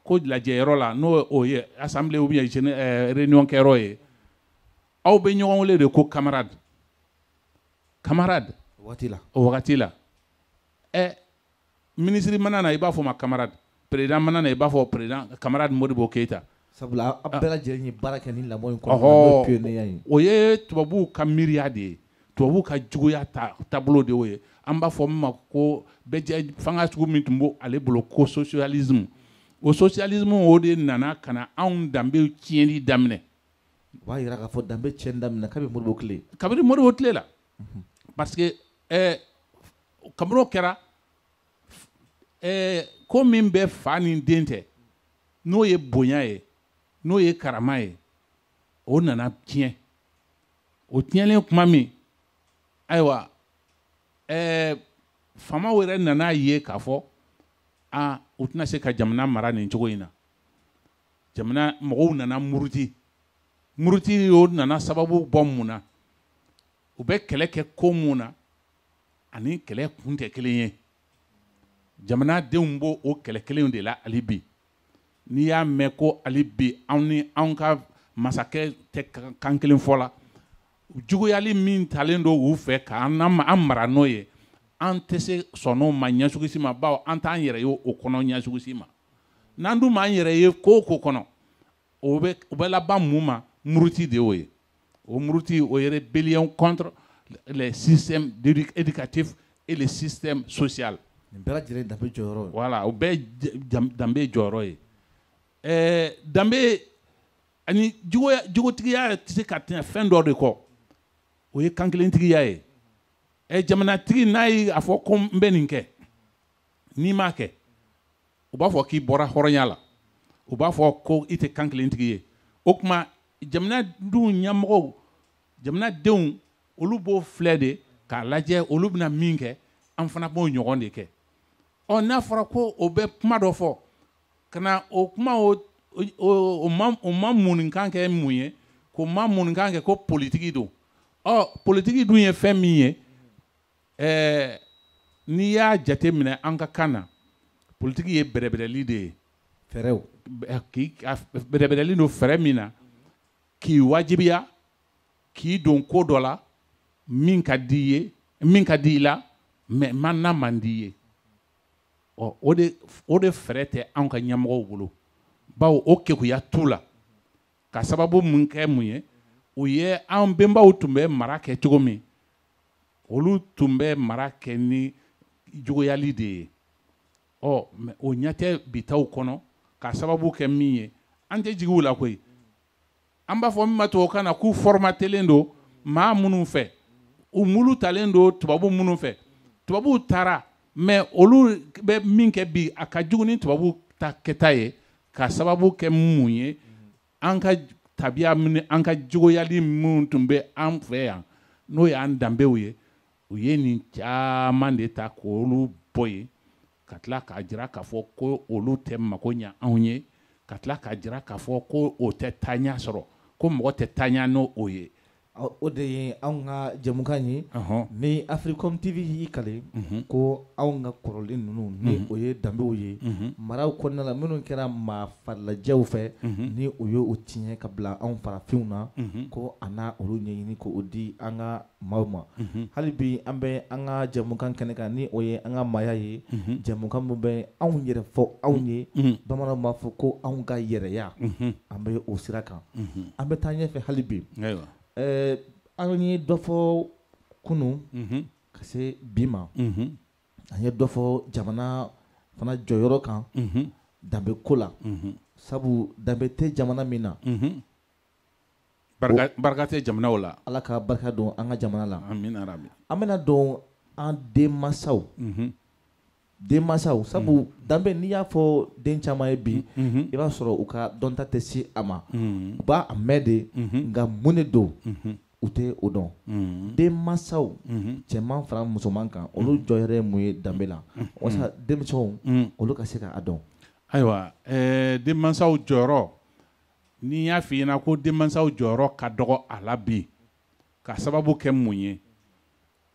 ko lajɛyɔrɔ la n'o o ye assemblée ou bien réunion kɛyɔrɔ ye aw bɛ ɲɔgɔn wele de ko camarade o wagati la ministre mana na i b'a fɔ ma camarade président mana na i b'a fɔ président camarade Modibo Keita sabula a bɛɛ lajɛlen ye baara kɛ ni lamɔ in kɔnɔna n'o ye pionnier ye. O ye tubabuw ka miiriya de ye, tubabuw ka juguya taabolo de y'o ye. An b'a fɔ min ma ko bɛɛ fanga sugu min tun b'o ale bolo ko socialisme. O socialisme o de nana ka na anw danbew tiɲɛli daminɛ. O b'a yira k'a fɔ danbe tiɲɛni daminɛ kabini Modibo tile. Kabini Modibo tile la. Parce que kabini o kɛra ko min bɛ fa ni den tɛ n'o ye bonya ye n'o ye karama ye o nana tiɲɛ. O tiɲɛlen kuma min ayiwa faamaw yɛrɛ nana ye k'a fɔ u tɛna se ka jamana mara nin cogo in na. Jamana mɔgɔw nana muruti. Muruti o nana sababu bɔ mun na? U bɛ kɛlɛ kɛ ko mun na ani kɛlɛ kun tɛ kelen ye. Jamanadenw b'o o kɛlɛ kelenw de la hali bi. N'i y'a mɛn ko hali bi anw ka masakɛ tɛ kan kelen fɔ la, juguyali min talen don u fɛ k'an mara n'o ye, an tɛ se sɔnn'o ma ɲɛsugisi ma, bawo an t'an yɛrɛ ye o kɔnɔ ɲɛsugisi ma. N'an dun m'an yɛrɛ ye ko o ko kɔnɔ, o bɛ laban mun ma? Muruti de y'o ye. O muruti o ye rébellion contre les systèmes éducatifs et le système social. Nin bɛɛ lajɛlen danbe jɔyɔrɔ ye. Voilà, o bɛɛ danbe jɔyɔrɔ ye. Danbe ani jugotigiya tɛ se ka tɛmɛ fɛn dɔ de kɔ. O ye kankelentigiya ye. Jamanatigi n'a ye a fɔ ko n bɛ nin kɛ, n'i m'a kɛ, u b'a fɔ k'i bɔra hɔrɔnya la. U b'a fɔ ko i tɛ kankelentigi ye. O tuma jamanadenw ɲɛmɔgɔw, jamanadenw olu b'o filɛ de k'a lajɛ olu bɛna min kɛ, an fana b'o ɲɔgɔn de kɛ. N'a fɔra ko o bɛ kuma dɔ fɔ, ka na o kuma o ma muninkan kɛ mun ye, k'o ma muninkan kɛ ko politiki don. Politiki dun ye fɛn min ye, n'i y'a jate minɛ an ka kan na, politiki ye bɛrɛbɛrɛli de ye. Fɛrɛw. Bɛrɛbɛrɛli don fɛrɛ min na, k'i wajibiya, k'i don ko dɔ la, min ka di i la, mais n'a man di i ye. O de fɛrɛ tɛ anw ka ɲɛmɔgɔw bolo. Bawo o kekuya t'u la. Ka sababu mun kɛ mun ye? O ye an bɛnbaw tun bɛ mara kɛ cogo min, olu tun bɛ mara kɛ ni juguyali de ye. Mais o ɲɛ tɛ bitaw kɔnɔ, ka sababu kɛ min ye, an tɛ jigi u la koyi. An b'a fɔ min ma tubabukan na k'u formatelen don maa minnu fɛ, u mulu talen don tubabu minnu fɛ. Tubabuw taara, mais olu bɛ min kɛ bi a ka jugu ni tubabu ta kɛta ye, ka sababu kɛ mun ye? An ka tabiya min, an ka jugoyali min tun bɛ an fɛ yan, n'o y'an danbew ye, u ye nin caman de ta k'olu bɔ yen, ka tila k'a jira k'a fɔ ko olu tɛ mago ɲɛ anw ye, ka tila k'a jira k'a fɔ ko o tɛ taaɲɛ sɔrɔ, ko mɔgɔ tɛ taaɲɛ n'o ye. O de ye anw ka jɛmukan ye. Ni Africom TV y'i kale ko anw ka kɔrɔlen ninnu ni o ye danbew ye, maraw kɔnɔna la minnu kɛra maa farilajɛw fɛ, ni o ye o tiɲɛ ka bila anw farafinw na, ko a n'a olu ɲɛɲini k'o di an ka maaw ma. Hali bi an bɛ an ka jɛmukan kɛnɛ kan ni o ye an ka maaya ye, jɛmukan min bɛ anw yɛrɛ fɔ anw ye, bamananw b'a fɔ ko anw ka yɛrɛya, an bɛ o sira kan. An bɛ taa ɲɛfɛ hali bi. An ye dɔ fɔ kunun ka se bi ma, an ye dɔ fɔ jamana fana jɔyɔrɔ kan, danbe ko la, sabu danbe tɛ jamana min na, barika tɛ jamanaw la. Ala ka barika don an ka jamana la. Amina rabi. An bɛna don an denmansaw, sabu danbe n'i y'a fɔ den caman ye bi, i b'a sɔrɔ u ka dɔnta tɛ se a ma, u b'a mɛn de, nka mun de don u tɛ o dɔn. Denmansaw, cɛman fara musoman kan, olu jɔyɔrɔ ye mun ye danbe la, walasa denmisɛnw olu ka se k'a dɔn. Ayiwa, denmansaw jɔyɔrɔ, ni y'a f'i ɲɛna ko denmansaw jɔyɔrɔ ka dɔgɔ a la bi, ka sababu kɛ mun ye?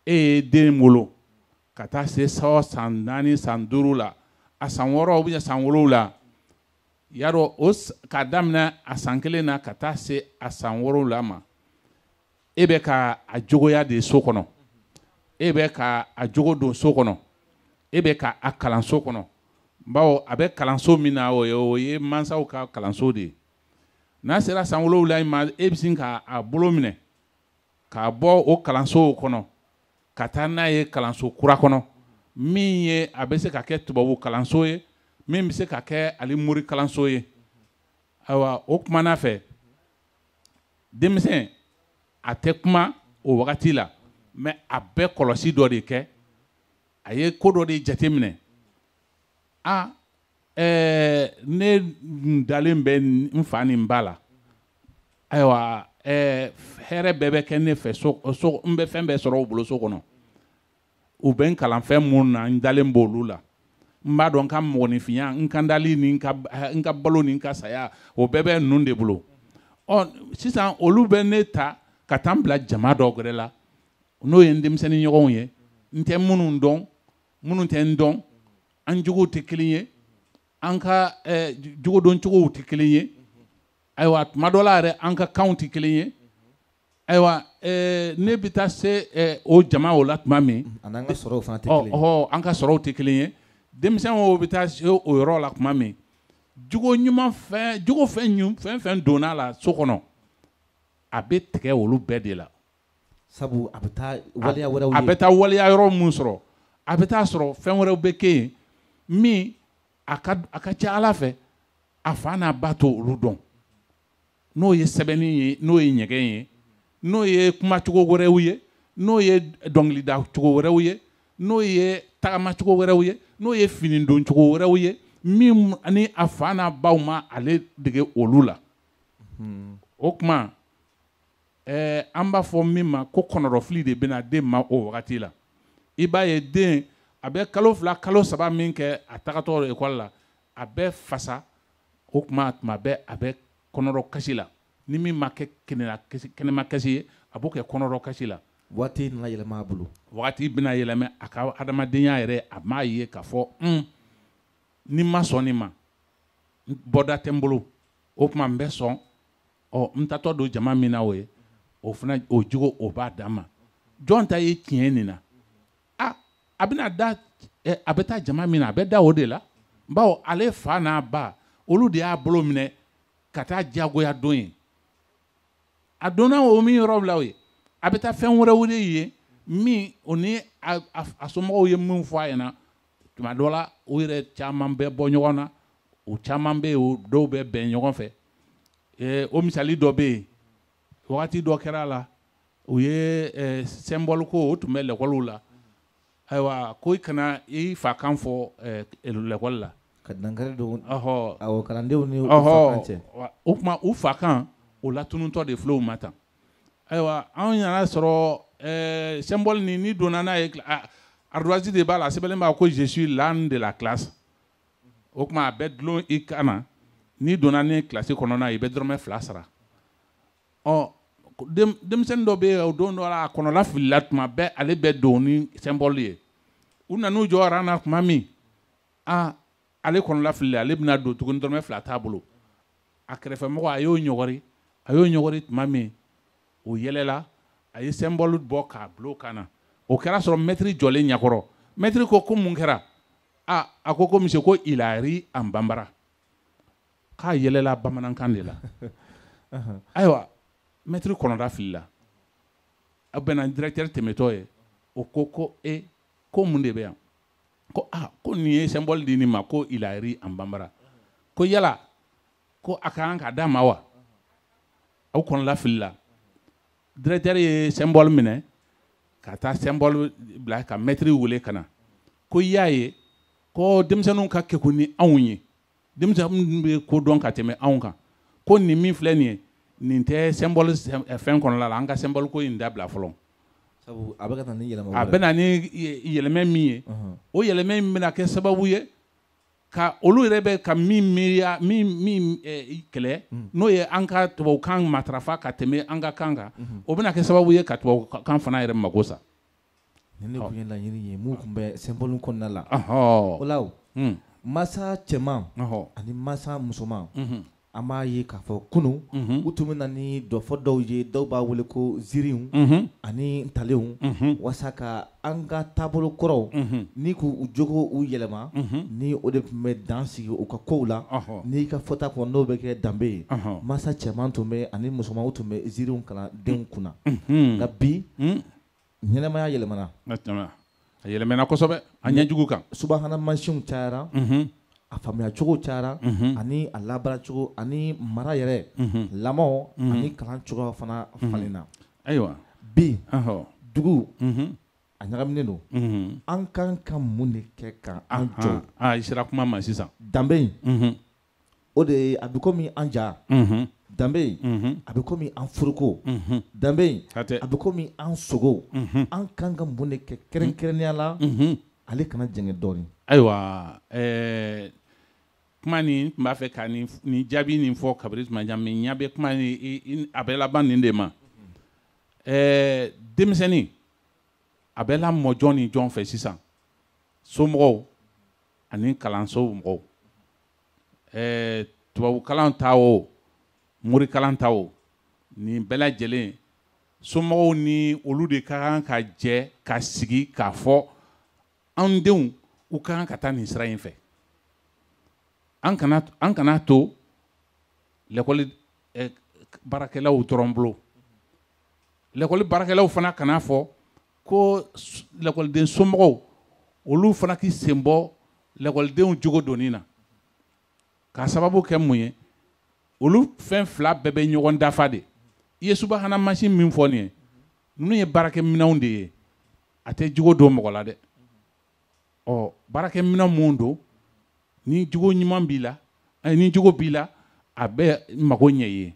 E ye den wolo ka taa se san 4 san 5 la, a san 6 ou bien san 7 la, yarɔ o ka daminɛ a san 1 na ka taa se a san 7 la ma, e bɛ ka a jogoya de so kɔnɔ, e bɛ ka a jogo don so kɔnɔ, e bɛ ka a kalanso kɔnɔ, bawo a bɛ kalanso min na o ye mansaw ka kalanso de ye. n'a sera san 7 ma e bɛ sin k'a bolo minɛ k'a bɔ o kalansow kɔnɔ ka taa n'a ye kalanso kura kɔnɔ min ye a bɛ se ka kɛ tubabu kalanso ye min bɛ se ka kɛ ali mori kalanso ye ayiwa o kumana fɛ denmisɛn a tɛ kuma o wagati la mais a bɛ kɔlɔsi dɔ de kɛ a ye ko dɔ de jateminɛ ne dalen bɛ n fa ni n ba la ayiwa hɛrɛ bɛɛ bɛ kɛ ne fɛ n bɛ fɛn bɛɛ sɔrɔ u bolo so kɔnɔ u bɛ n kalan fɛn minnu na n dalen b'olu la n b'a dɔn n ka mɔgɔninfinya n ka dali ni n ka balo ni n ka saya o bɛɛ bɛ ninnu de bolo sisan olu bɛ ne ta ka taa n bila jama dɔ wɛrɛ la n'o ye n denmisɛnnin ɲɔgɔnw ye n tɛ minnu dɔn minnu tɛ n dɔn an jogow tɛ kelen ye an ka jogodɔncogow tɛ kelen ye ayiwa tuma dɔ la yɛrɛ an ka kanw tɛ kelen ye ayiwa ne bɛ taa se o jama o la tuma min an ka sɔrɔw fana tɛ kelen ye an ka sɔrɔw tɛ kelen ye denmisɛnw bɛ taa se o yɔrɔ la tuma min jogo fɛn donna la so kɔnɔ a bɛ tigɛ olu bɛɛ de la sabu a bɛ taa waleya wɛrɛw ye a bɛ taa waleya yɔrɔ mun sɔrɔ a bɛ taa sɔrɔ fɛn wɛrɛw bɛ kɛ yen min a ka ca Ala fɛ a fa n'a ba to olu dɔn n'o ye sɛbɛnni ye n'o ye ɲɛgɛn ye n'o ye kumacogo wɛrɛw ye n'o ye dɔnkilida cogo wɛrɛw ye n'o ye tagamacogo wɛrɛw ye n'o ye fini don cogo wɛrɛw ye min ni a fa n'a baw ma ale dege olu la o kuma an b'a fɔ min ma ko kɔnɔdɔfili de bɛna den ma o wagati la i b'a ye den a bɛ kalo 2 kalo 3 min kɛ a tagatɔ ekɔli la a bɛ fasa o kuma tuma bɛɛ a bɛ kɔnɔdɔ kasi la ni min ma kɛ kɛnɛma kasi ye a b'o kɛ kɔnɔdɔ kasi la waati nana yɛlɛma a bolo wagati bɛna yɛlɛma a ka adamadenya yɛrɛ a m'a ye k'a fɔ ni ma sɔn nin ma bɔda tɛ n bolo o kuma n bɛ sɔn n tatɔ don jama min na o ye o fana o jogo o b'a dan ma jɔn ta ye tiɲɛ nin na a bɛna da a bɛ taa jama min na a bɛ da o de la bawo ale fa n'a ba olu de y'a bolo minɛ ka taa diyagoya don ye a donna o min yɔrɔ la o ye a bɛ taa fɛn wɛrɛw de ye min o ni a somɔgɔw ye min fɔ a ɲɛna tuma dɔ la o yɛrɛ caman bɛ bɔ ɲɔgɔn na o caman bɛ yen o dɔw bɛ bɛn ɲɔgɔn fɛ o misali dɔ bɛ yen wagati dɔ kɛra a la o ye symbole ko o tun bɛ lɛkɔliw la ayiwa ko i kana i fa kan fɔ lɛkɔli la ka dankari don awɔ kalandenw ni u fa kan cɛ o kuma u fa kan o latunutɔ de filɛ u ma tan ayiwa anw yɛrɛ sɔrɔ symbole ni donna n'a ye ardoise de b'a la a sɛbɛnlen b'a ko je suis l'âne de la classe o kuma a bɛ dulon i kan na n'i donna ni kilasi kɔnɔna i bɛ dɔrɔmɛ 2 sara denmisɛnnin dɔ bɛ yen o don dɔ la a kɔnɔla filila tuma bɛɛ ale bɛ don ni symbole ye u nan'u jɔ aran na tuma min ale kɔnɔla filila ale bɛna don tuguni dɔrɔmɛ 2 t'a bolo a kɛrɛfɛmɔgɔ a y'o ɲɔgɔri tuma min o yɛlɛla a ye symbole bɔ k'a bila o kan na o kɛra sɔrɔ maître jɔlen ɲɛkɔrɔ maître ko mun kɛra a ko monsieur ko il a ri en bambara k'a yɛlɛla bamanankan de la ayiwa maître kɔnɔda filila a bɛnna directeur tɛmɛtɔ ye o ko ko mun de bɛ yan ko ko nin ye symbole di nin ma ko il a ri en bambara ko yala ko a ka kan ka d'a ma wa aw kɔnɔla filila directeur ye symbole minɛ ka taa symbole bila ka maître wele ka na ko i y'a ye ko denmisɛnninw ka kɛku ni anw ye denmisɛnninw bɛ ko dɔn ka tɛmɛ anw kan ko nin min filɛ nin ye nin tɛ symbole fɛn kɔnɔla la an ka symbole ko in dabila fɔlɔ sabu a bɛ ka na ni yɛlɛma a bɛ na ni yɛlɛmɛ min ye o yɛlɛmɛ in bɛna kɛ sababu ye ka olu yɛrɛ bɛ ka min miiriya min kɛlɛ n'o ye an ka tubabukan matarafa ka tɛmɛ an ka kan kan o bɛna kɛ sababu ye ka tubabukan fana yɛrɛ mago sa ni ne tun ye laɲini ye mun tun bɛ symbole kɔnɔna la o la masa cɛman ani masa musoman an b'a ye k'a fɔ kunun u tun bɛ na ni dɔ fɔ dɔw ye dɔw b'a wele ko ziiriw ani ntalenw walasa ka an ka taabolo kɔrɔw ni k'u jogo u yɛlɛma ni o de tun bɛ dan sigi u ka kow la n'i ka fɔta kɔnɔ n'o bɛ kɛ danbe ye masa cɛman tun bɛ ani musomanw tun bɛ ziiriw kalan denw kunna nka bi ɲɛnɛmaya yɛlɛmana a yɛlɛmana kosɛbɛ a ɲɛjugu kan subahana mansinw cayara a faamuya cogo cayara ani a labara cogo ani mara yɛrɛ lamɔ ani kalan cogo fana falenna ayiwa bi dugu a ɲagaminen don an kan ka mun de kɛ ka an jɔ i sera kuma ma sisan danbe in o de ye a bɛ komi an ja danbe in a bɛ komi an furuko danbe in a bɛ komi an sogo an kan ka mun de kɛ kɛrɛnkɛrɛnnenya la ale kana jɛngɛ dɔɔnin ayiwa kuma nin tun b'a fɛ ka nin jaabi nin fɔ kabiri tuma jan mais ɲa bɛ kuma nin a bɛ laban nin de ma denmisɛnnin a bɛ lamɔ jɔn ni jɔn fɛ sisan somɔgɔw ani kalanso mɔgɔw tubabukalan ta o morikalan ta o nin bɛɛ lajɛlen somɔgɔw ni olu de ka kan ka jɛ ka sigi k'a fɔ an denw u ka kan ka taa nin sira in fɛ an kana to l'école baarakɛlaw dɔrɔn bolo l'école baarakɛlaw fana kana fɔ ko l'écoleden somɔgɔw olu fana k'i sen bɔ l'écoledenw jogo donni na k'a sababu kɛ mun ye olu fɛn fila bɛɛ bɛ ɲɔgɔn dafa de i ye subahana mansin min fɔ nin ye ninnu ye baarakɛminɛnw de ye a tɛ jogo don mɔgɔ la dɛ baarakɛminɛn mun don ni jogo ɲuman b'i la ni jogo b'i la a bɛ mago ɲɛ ye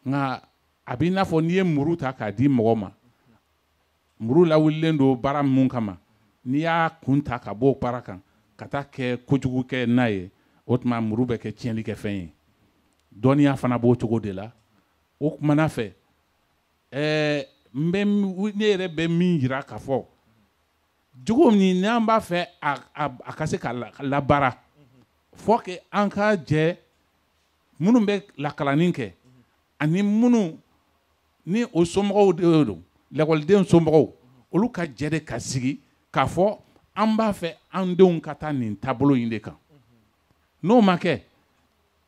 nka a b'i n'a fɔ n'i ye muru ta k'a di mɔgɔ ma muru lawulilen don baara mun kama n'i y'a kun ta ka bɔ baara kan ka taa kɛ kojugu kɛ n'a ye o tuma muru bɛ kɛ tiɲɛli kɛ fɛn ye dɔnniya fana b'o cogo de la o kumana fɛ ne yɛrɛ bɛ min yira k'a fɔ jogo min n'an b'a fɛ a ka se ka labaara fɔ que an ka jɛ minnu bɛ lakalanin kɛ ani minnu ni o somɔgɔw de don lakɔliden somɔgɔw olu ka jɛ de ka sigi k'a fɔ an b'a fɛ an denw ka taa nin taabolo in de kan n'o ma kɛ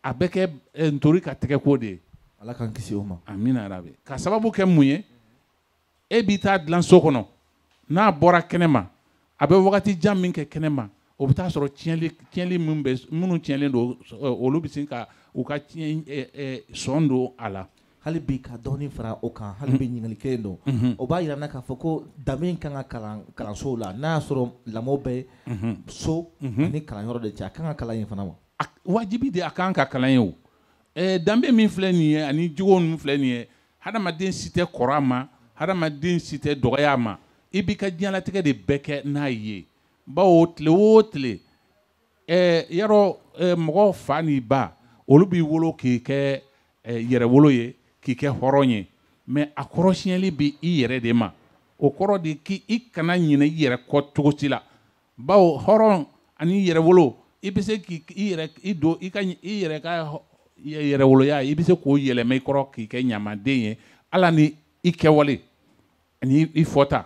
a bɛ kɛ ntori ka tɛgɛko de ye ala k'an kisi o ma amina rabi ka sababu kɛ mun ye e b'i taa dilan so kɔnɔ n'a bɔra kɛnɛ ma a bɛ wagati jan min kɛ kɛnɛ ma o bɛ taa sɔrɔ tiɲɛli minnu tiɲɛlen don olu bɛ se ka u ka sɔn don a la hali bi ka dɔɔnin fara o kan hali bi ɲininkali kelen don o b'a yira k'a fɔ ko danbe in kan ka kalansow la n'a y'a sɔrɔ lamɔ bɛ so ani kalanyɔrɔ de cɛ a kan ka kalan yen fana wa wajibi de a kan ka kalan ye o danbe min filɛ nin ye ani jogo min filɛ nin ye hadamaden si tɛ kɔrɔ a ma hadamaden si tɛ dɔgɔya a ma i b'i ka diɲɛlatigɛ de bɛɛ kɛ n'a ye bawo tile o tile yarɔ mɔgɔ fa ni ba olu b'i wolo k'i kɛ yɛrɛwolo ye k'i kɛ hɔrɔn ye mais a kɔrɔsiɲɛli bɛ i yɛrɛ de ma o kɔrɔ de k'i kana ɲinɛ i yɛrɛ kɔ cogo si la bawo hɔrɔn ani yɛrɛwolo i bɛ se k'i don i yɛrɛ ka yɛrɛwoloya i bɛ se k'o yɛlɛma i kɔrɔ k'i kɛ ɲamaden ye ala ni i kɛwale ani i fɔta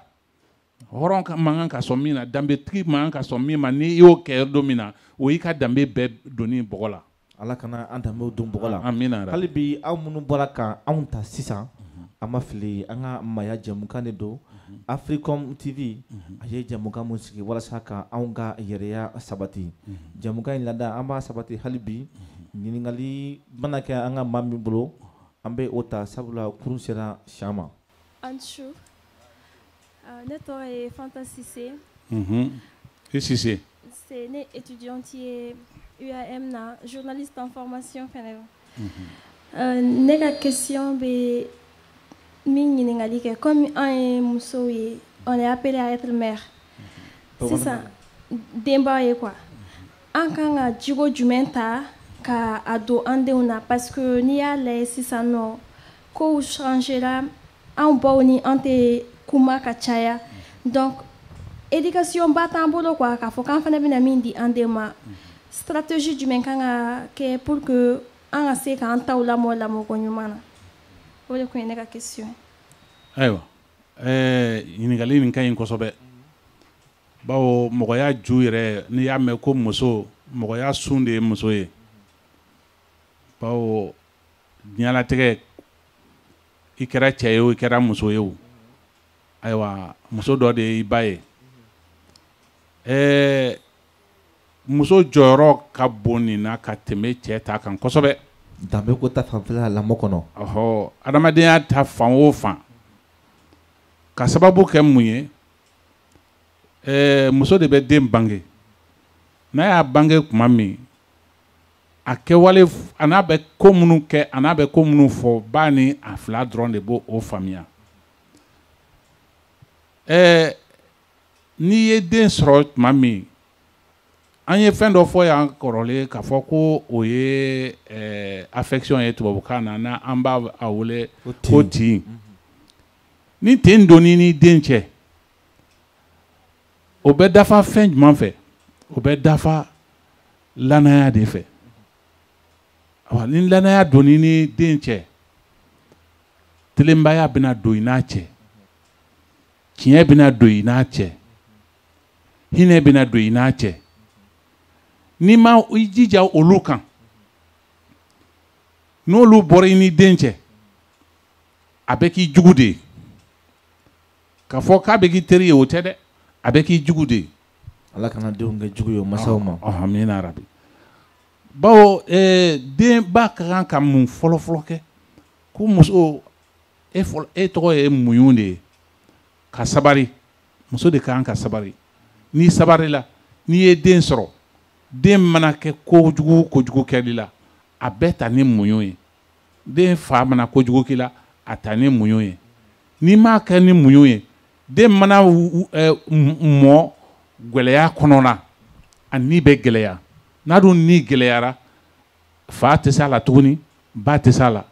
hɔrɔn man kan ka sɔn min na danbetigi man kan ka sɔn min ma n'i y'o kɛ don min na o y'i ka danbe bɛɛ donni bɔgɔ la ala kana an danbew don bɔgɔ la amina hali bi aw minnu bɔra ka anw ta sisan an ma fili an ka maya jɛmukan de don Africom TV a ye jɛmukan mun sigi walasa ka anw ka yɛrɛya sabati jɛmukan in lada an b'a sabati hali bi ɲininkali mana kɛ an ka maa min bolo an bɛ o ta sabula kurun sera siɲan ma Anchou. Ne tɔgɔ ye Fanta Sise. I Sise. C'est ne étudiante ye UAM na journaliste en formation fɛnɛ. Ne ka question bɛ min ɲininkali kɛ comme an ye musow ye on est appelé à être mère. Sisan denba ye quoi. An kan ka jogo jumɛn ta ka a don an denw na parce que n'i y'a lajɛ sisan nɔ kow changera an baw ni an tɛ kuma ka caya donc éducation ba t'an bolo quoi k'a fɔ k'an fana bɛna min di an den ma stratégie jumɛn kan ka kɛ pour que an ka se k'an taw lamɔ lamɔko ɲuman na o de kun ye ne ka question ye. Ayiwa ɲininkali nin ka ɲi kosɛbɛ bawo mɔgɔya ju yɛrɛ n'i y'a mɛn ko muso mɔgɔya sun de ye muso ye bawo diɲɛlatigɛ i kɛra cɛ ye o i kɛra muso ye o ayiwa muso dɔ de ye i ba ye muso jɔyɔrɔ ka bon nin na ka tɛmɛ cɛ ta kan kosɛbɛ. Danbe ko ta fanfɛla lamɔ kɔnɔ. Ɔhɔ adamadenya ta fan o fan ka sababu kɛ mun ye muso de bɛ den bange n'a y'a bange tuma min a kɛwale a n'a bɛ ko minnu kɛ a n'a bɛ ko minnu fɔ ba ni a fila dɔrɔn de b'o faamuya n'i ye den sɔrɔ tuma min an ye fɛn dɔ fɔ yan kɔrɔlen k'a fɔ ko o ye affection ye tubabukan na n'an b'a wele ko tin ni tin donni ni den cɛ o bɛ dafa fɛn jumɛn fɛ o bɛ dafa lanaya de fɛ ni lanaya donni ni den cɛ telenbaya bɛna don i n'a cɛ tiɲɛ bɛna don i n'a cɛ hinɛ bɛna don i n'a cɛ n'i ma i jija olu kan n'olu bɔra i ni den cɛ a bɛ k'i jugu de ye k'a fɔ k'a bɛ k'i teri ye o tɛ dɛ a bɛ k'i jugu de ye. Ala kana denw kɛ jugu ye o masaw ma. Amina rabi. Bawo den ba ka kan ka mun fɔlɔ kɛ ko muso e tɔgɔ ye muɲu de ye ka sabari muso de ka kan ka sabari n'i sabarila n'i ye den sɔrɔ den mana kɛ kojugu kɛli la a bɛɛ ta ni muɲu ye den fa mana kojugu k'i la a ta ni muɲu ye n'i m'a kɛ ni muɲu ye den mana mɔ gɛlɛya kɔnɔna a ni bɛ gɛlɛya n'a dun ni gɛlɛyara fa tɛ se a la tuguni ba tɛ se a la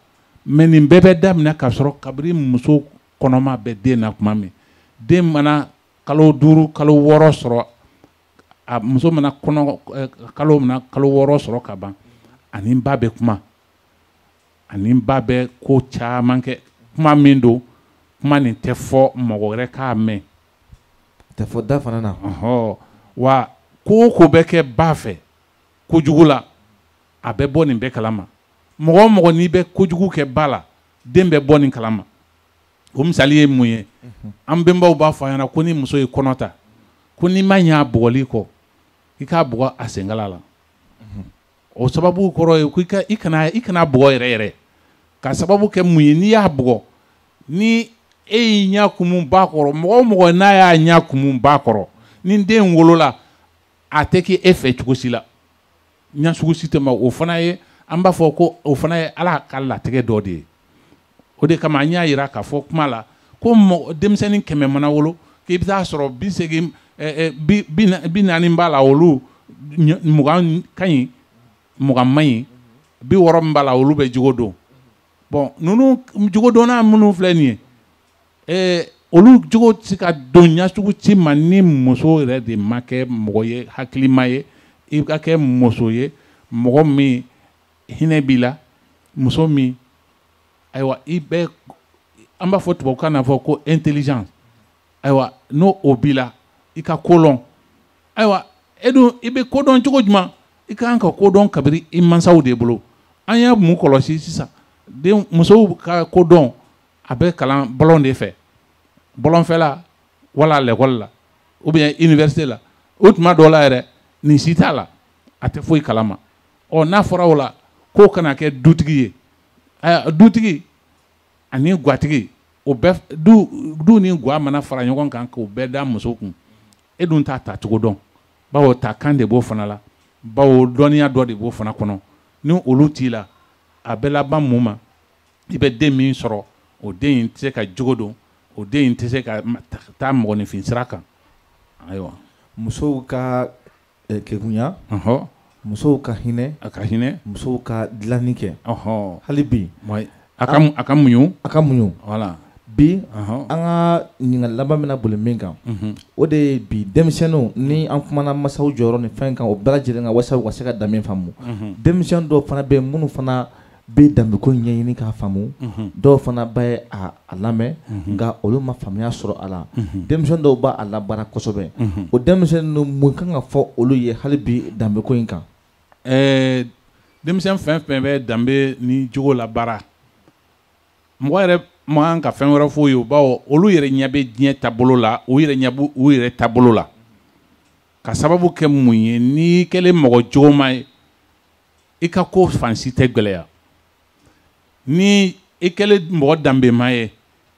mais nin bɛɛ bɛ daminɛ ka sɔrɔ kabiri muso kɔnɔma bɛ den na tuma min den mana kalo 5 kalo 6 sɔrɔ a muso mana kalo 6 sɔrɔ ka ban ani ba bɛ kuma ani ba bɛ ko caman kɛ kuma min don kuma nin tɛ fɔ mɔgɔ wɛrɛ k'a mɛn tɛ fɔ da fana na wa ko ko bɛ kɛ ba fɛ kojugu la a bɛ bɔ nin bɛɛ kalama mɔgɔ mɔgɔ n'i bɛ kojugu kɛ ba la den bɛ bɔ nin kalama o misali ye mun ye an bɛnbaw b'a fɔ a ɲɛna ko ni muso ye kɔnɔ ta ko n'i ma ɲɛ a bugɔli kɔ i k'a bugɔ a senkala la o sababu kɔrɔ ye ko i kana bugɔ yɛrɛ ka sababu kɛ mun ye n'i y'a bugɔ ni e y'i ɲɛ kumun ba kɔrɔ mɔgɔ o mɔgɔ n'a y'a ɲɛ kumun ba kɔrɔ ni den wolola a tɛ kɛ e fɛ cogo si la ɲɛ sugu si tɛ ma o fana ye an b'a fɔ ko o fana ye Ala ka latigɛ dɔ de ye o de kama an y'a yira k'a fɔ kuma la ko denmisɛnnin 100 mana wolo k'i bɛ taa sɔrɔ 40 40 b'a la olu 20 ka ɲi 20 man ɲi 60 min b'a la olu bɛ jogo dɔn bon ninnu jogodɔnna minnu filɛ nin ye olu jogo tɛ se ka don ɲɛsugu ci ma ni muso yɛrɛ de ma kɛ mɔgɔ ye hakilima ye i ka kɛ muso ye mɔgɔ min hinɛ b'i la muso min ayiwa i bɛ an b'a fɔ tubabukan na fɔ ko intelligence ayiwa n'o o b'i la i ka kodɔn ayiwa e dun i bɛ kodɔn cogo jumɛn i ka kan ka kodɔn kabiri i mansaw de bolo an y'a mun kɔlɔsi sisan den musow ka kodɔn a bɛ kalan bɔlɔn de fɛ bɔlɔnfɛla wala l'école la ou bien université la o tuma dɔw la yɛrɛ nin si t'a la a tɛ foyi kalama n'a fɔra o la k'o kana kɛ dutigi ye dutigi ani gatigi o bɛɛ du ni ga mana fara ɲɔgɔn kan k'o bɛɛ da muso kun e dun t'a ta cogo dɔn bawo ta kan de b'o fana la bawo dɔnniya dɔ de b'o fana kɔnɔ ni olu t'i la a bɛ laban mun ma i bɛ den min sɔrɔ o den in tɛ se ka jogo dɔn o den in tɛ se ka taa mɔgɔninfin sira kan ayiwa musow ka kekunya musow ka hinɛ musow ka dilanni kɛ hali bi a ka muɲu a ka muɲu voilà bi an ka ɲininkali laban bɛna boli min kan o de ye bi denmisɛnninw ni an kumana masaw jɔyɔrɔ ni fɛn kan o bɛɛ lajɛlen kan walasa u ka se ka danbe faamu denmisɛnnin dɔw fana bɛ minnu fana bɛ danbeko ɲɛɲini k'a faamu dɔw fana bɛ a lamɛn nka olu ma faamuya sɔrɔ a la denmisɛnnin dɔw b'a a labaara kosɛbɛ o denmisɛnnin mun kan ka fɔ olu ye hali bi danbeko in kan denmisɛn fɛn fɛn bɛ danbe ni jogo la baara mɔgɔ yɛrɛ man ka fɛn wɛrɛ f'o ye o bawo olu yɛrɛ ɲɛ bɛ diɲɛ taabolo la u yɛrɛ ɲɛ b'u u yɛrɛ taabolo la ka sababu kɛ mun ye n'i kɛlen mɔgɔ jogoma ye i ka ko fansi tɛ gɛlɛya ni i kɛlen mɔgɔ danbema ye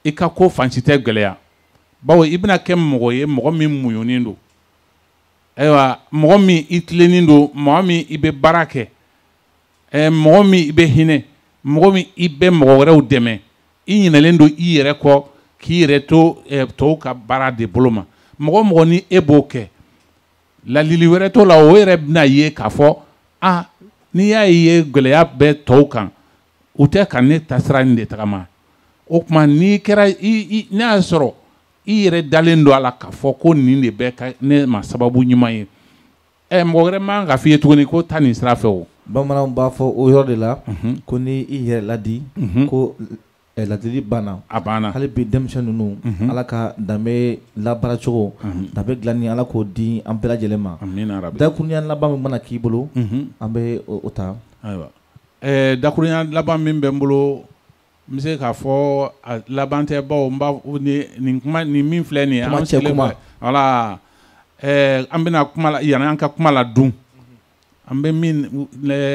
i ka ko fansi tɛ gɛlɛya bawo i bɛna kɛ mɔgɔ ye mɔgɔ min muɲunen don ayiwa mɔgɔ min i tilennen don mɔgɔ min i bɛ baara kɛ mɔgɔ min i bɛ hinɛ mɔgɔ min i bɛ mɔgɔ wɛrɛw dɛmɛ i ɲinɛlen don i yɛrɛ kɔ k'i yɛrɛ to tɔw ka baara de bolo ma mɔgɔ mɔgɔ ni e b'o kɛ ladili wɛrɛ t'o la o yɛrɛ bɛna ye k'a fɔ n'i y'a ye gɛlɛya bɛ tɔw kan u tɛ ka ne tasira nin de tagama o tuma n'i kɛra n'a y'a sɔrɔ i yɛrɛ dalen don a la k'a fɔ ko nin de bɛ ka ne ma sababu ɲuman ye mɔgɔ wɛrɛ man ka f'i ye tuguni ko taa nin sira fɛ o bamananw b'a fɔ o yɔrɔ de la ko ni i yɛrɛ ladi ko ladili banna a banna hali bi denmisɛnnin ninnu ala ka danbe labaara cogo danbe dilanni ala k'o di an bɛɛ lajɛlen ma dakurunya laban min mana k'i bolo an bɛ o ta ayiwa dakurunya laban min bɛ n bolo n bɛ se k'a fɔ a laban tɛ bawo n b'a nin kuma nin min filɛ nin ye kuma cɛ kuma voilà an bɛna kuma yanni an ka kuma la dun an bɛ min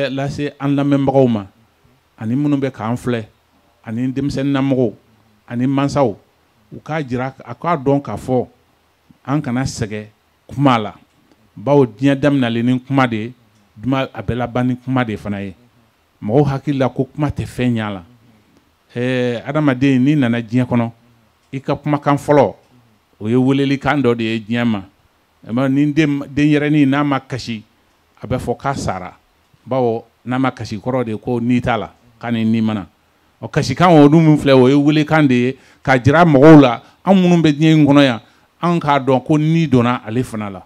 lase an lamɛnbagaw ma ani minnu bɛ k'an filɛ ani denmisɛnnin namɔgɔw ani mansaw u k'a jira a k'a dɔn k'a fɔ an kana sɛgɛn kuma la bawo diɲɛ daminɛlen ni kuma de ye duma a bɛ laban ni kuma de fana ye mɔgɔw hakili la ko kuma tɛ fɛn ɲɛ la adamaden n'i nana diɲɛ kɔnɔ i ka kumakan fɔlɔ o ye welelikan dɔ de ye diɲɛ ma ni denyɛrɛnin n'a ma kasi a bɛ fɔ k'a sara bawo n'a ma kasi kɔrɔ de ko ni t'a la k'a ni mana o kasikan o dun min filɛ o ye welekan de ye k'a jira mɔgɔw la an minnu bɛ diɲɛ in kɔnɔ yan an k'a dɔn ko ni donna ale fana la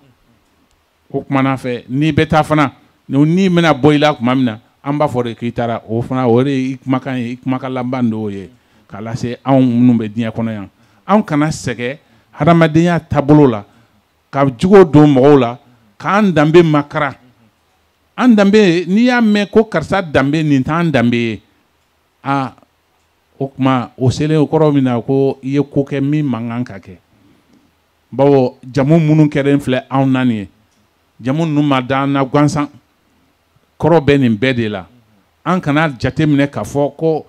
o kumana fɛ n'i bɛ taa fana n'i bɛna bɔ i la tuma min na an b'a fɔ de k'i taara o fana o de ye i kumakan ye i kumakan laban de y'o ye k'a lase anw minnu bɛ diɲɛ kɔnɔ yan anw kana sɛgɛn hadamadenya taabolo la ka jogo don mɔgɔw la k'an danbe makara an danbe n'i y'a mɛn ko karisa danbe nin t'an danbe ye o tuma o selen o kɔrɔ min na ko i ye ko kɛ min man kan ka kɛ bawo jamu minnu kɛlen filɛ anw na nin ye jamu ninnu ma d'an na gansan kɔrɔ bɛ nin bɛɛ de la an kana jate minɛ k'a fɔ ko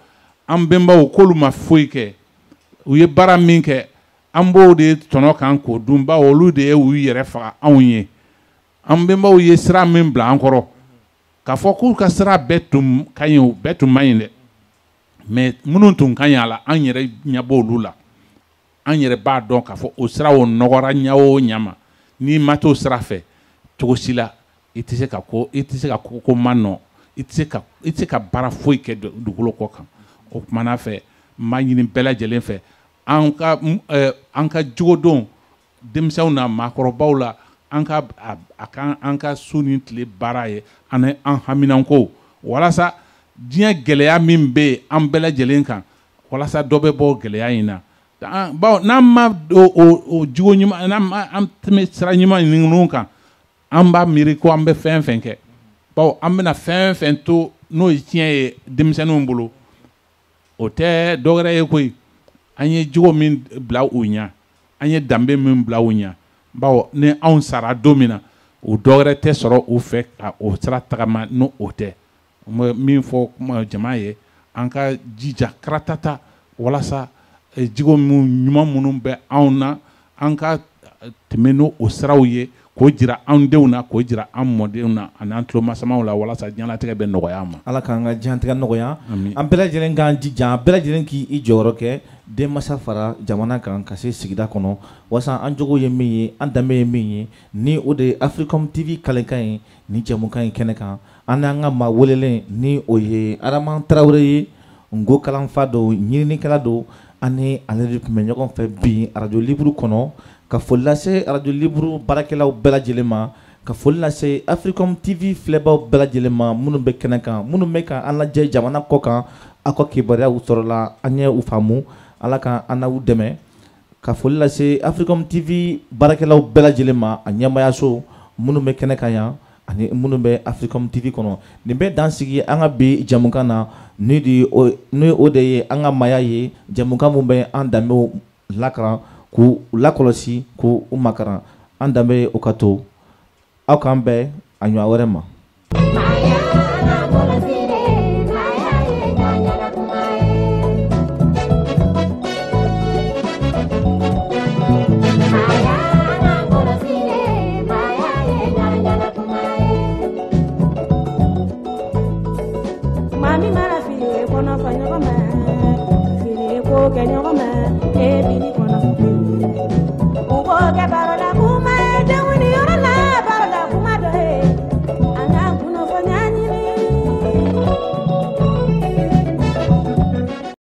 an bɛnbaw k'olu ma foyi kɛ u ye baara min kɛ an b'o de tɔnɔ kan k'o dun bawo olu de ye u yɛrɛ faga anw ye an bɛnbaw ye sira min bila an kɔrɔ k'a fɔ k'u ka sira bɛɛ tun ka ɲi o bɛɛ tun man ɲi dɛ mais minnu tun ka ɲi a la an yɛrɛ ɲɛ b'olu la an yɛrɛ b'a dɔn k'a fɔ o sira o nɔgɔra ɲɛ o ɲɛ ma n'i ma t'o sira fɛ cogo si la i tɛ se ka ko ma nɔ i tɛ se ka baara foyi kɛ dugukolo kɔ kan o kumana fɛ n b'a ɲini bɛɛ lajɛlen fɛ an ka jogodon denmisɛnw na maakɔrɔbaw la an ka su ni tile baara ye ani an haminanko walasa diɲɛ gɛlɛya min bɛ yen an bɛɛ lajɛlen kan walasa dɔ bɛ bɔ gɛlɛya in na bawo n'an ma o jogo ɲuman an tɛmɛ sira ɲuman ninnu kan an b'a miiri ko an bɛ fɛn fɛn kɛ bawo an bɛna fɛn fɛn to n'o ye tiɲɛ ye denmisɛnninw bolo o tɛ dɔwɛrɛ ye koyi an ye jogo min bila u ɲɛ an ye danbe min bila u ɲɛ bawo ni anw sara don min na o dɔwɛrɛ tɛ sɔrɔ u fɛ ka o sira tagama n'o tɛ n bɛ min fɔ jama ye an ka jija karatata walasa jogo ɲuman minnu bɛ anw na an ka tɛmɛ n'o siraw ye k'o jira an denw na k'o jira an mɔdenw na ani an tulomasamaw la walasa diɲɛlatigɛ bɛ nɔgɔya an ma ala k'an ka diɲɛlatigɛ nɔgɔya an bɛɛ lajɛlen k'an jija an bɛɛ lajɛlen k'i jɔyɔrɔ kɛ denmasa fara jamana kan ka se sigida kɔnɔ walasa an jogo ye min ye an danbe ye min ye ni o de ye Africom TV kalenkan ye ni jɛmukan in kɛnɛ kan an n'an ka maa welelen ni o ye Adama Tarawele ye ngo kalanfa don ɲininikɛla don ani ale de tun bɛ ɲɔgɔn fɛ bi radio libre kɔnɔ ka foli lase radio libre baarakɛlaw bɛɛ lajɛlen ma ka foli lase Africom TV filɛbaw bɛɛ lajɛlen ma minnu bɛ kɛnɛ kan minnu bɛ ka an lajɛ jamana kɔ kan aw ka kibaruyaw sɔrɔla an ye u faamu ala ka an n'aw dɛmɛ ka foli lase Africom TV baarakɛlaw bɛɛ lajɛlen ma a ɲɛmaayaso minnu bɛ kɛnɛ kan yan ani minnu bɛ Africom TV kɔnɔ nin bɛ dan sigi an ka bi jamukan na ni o de ye an ka maaya ye jamukan mun bɛ an danbew lakaran k'u lakɔlɔsi k'u makaran an danbe o ka to aw k'an bɛn a ɲɔgɔn wɛrɛ ma. Mami mara fili kono fanyo kama fili ko kenyo kama e bini kono fili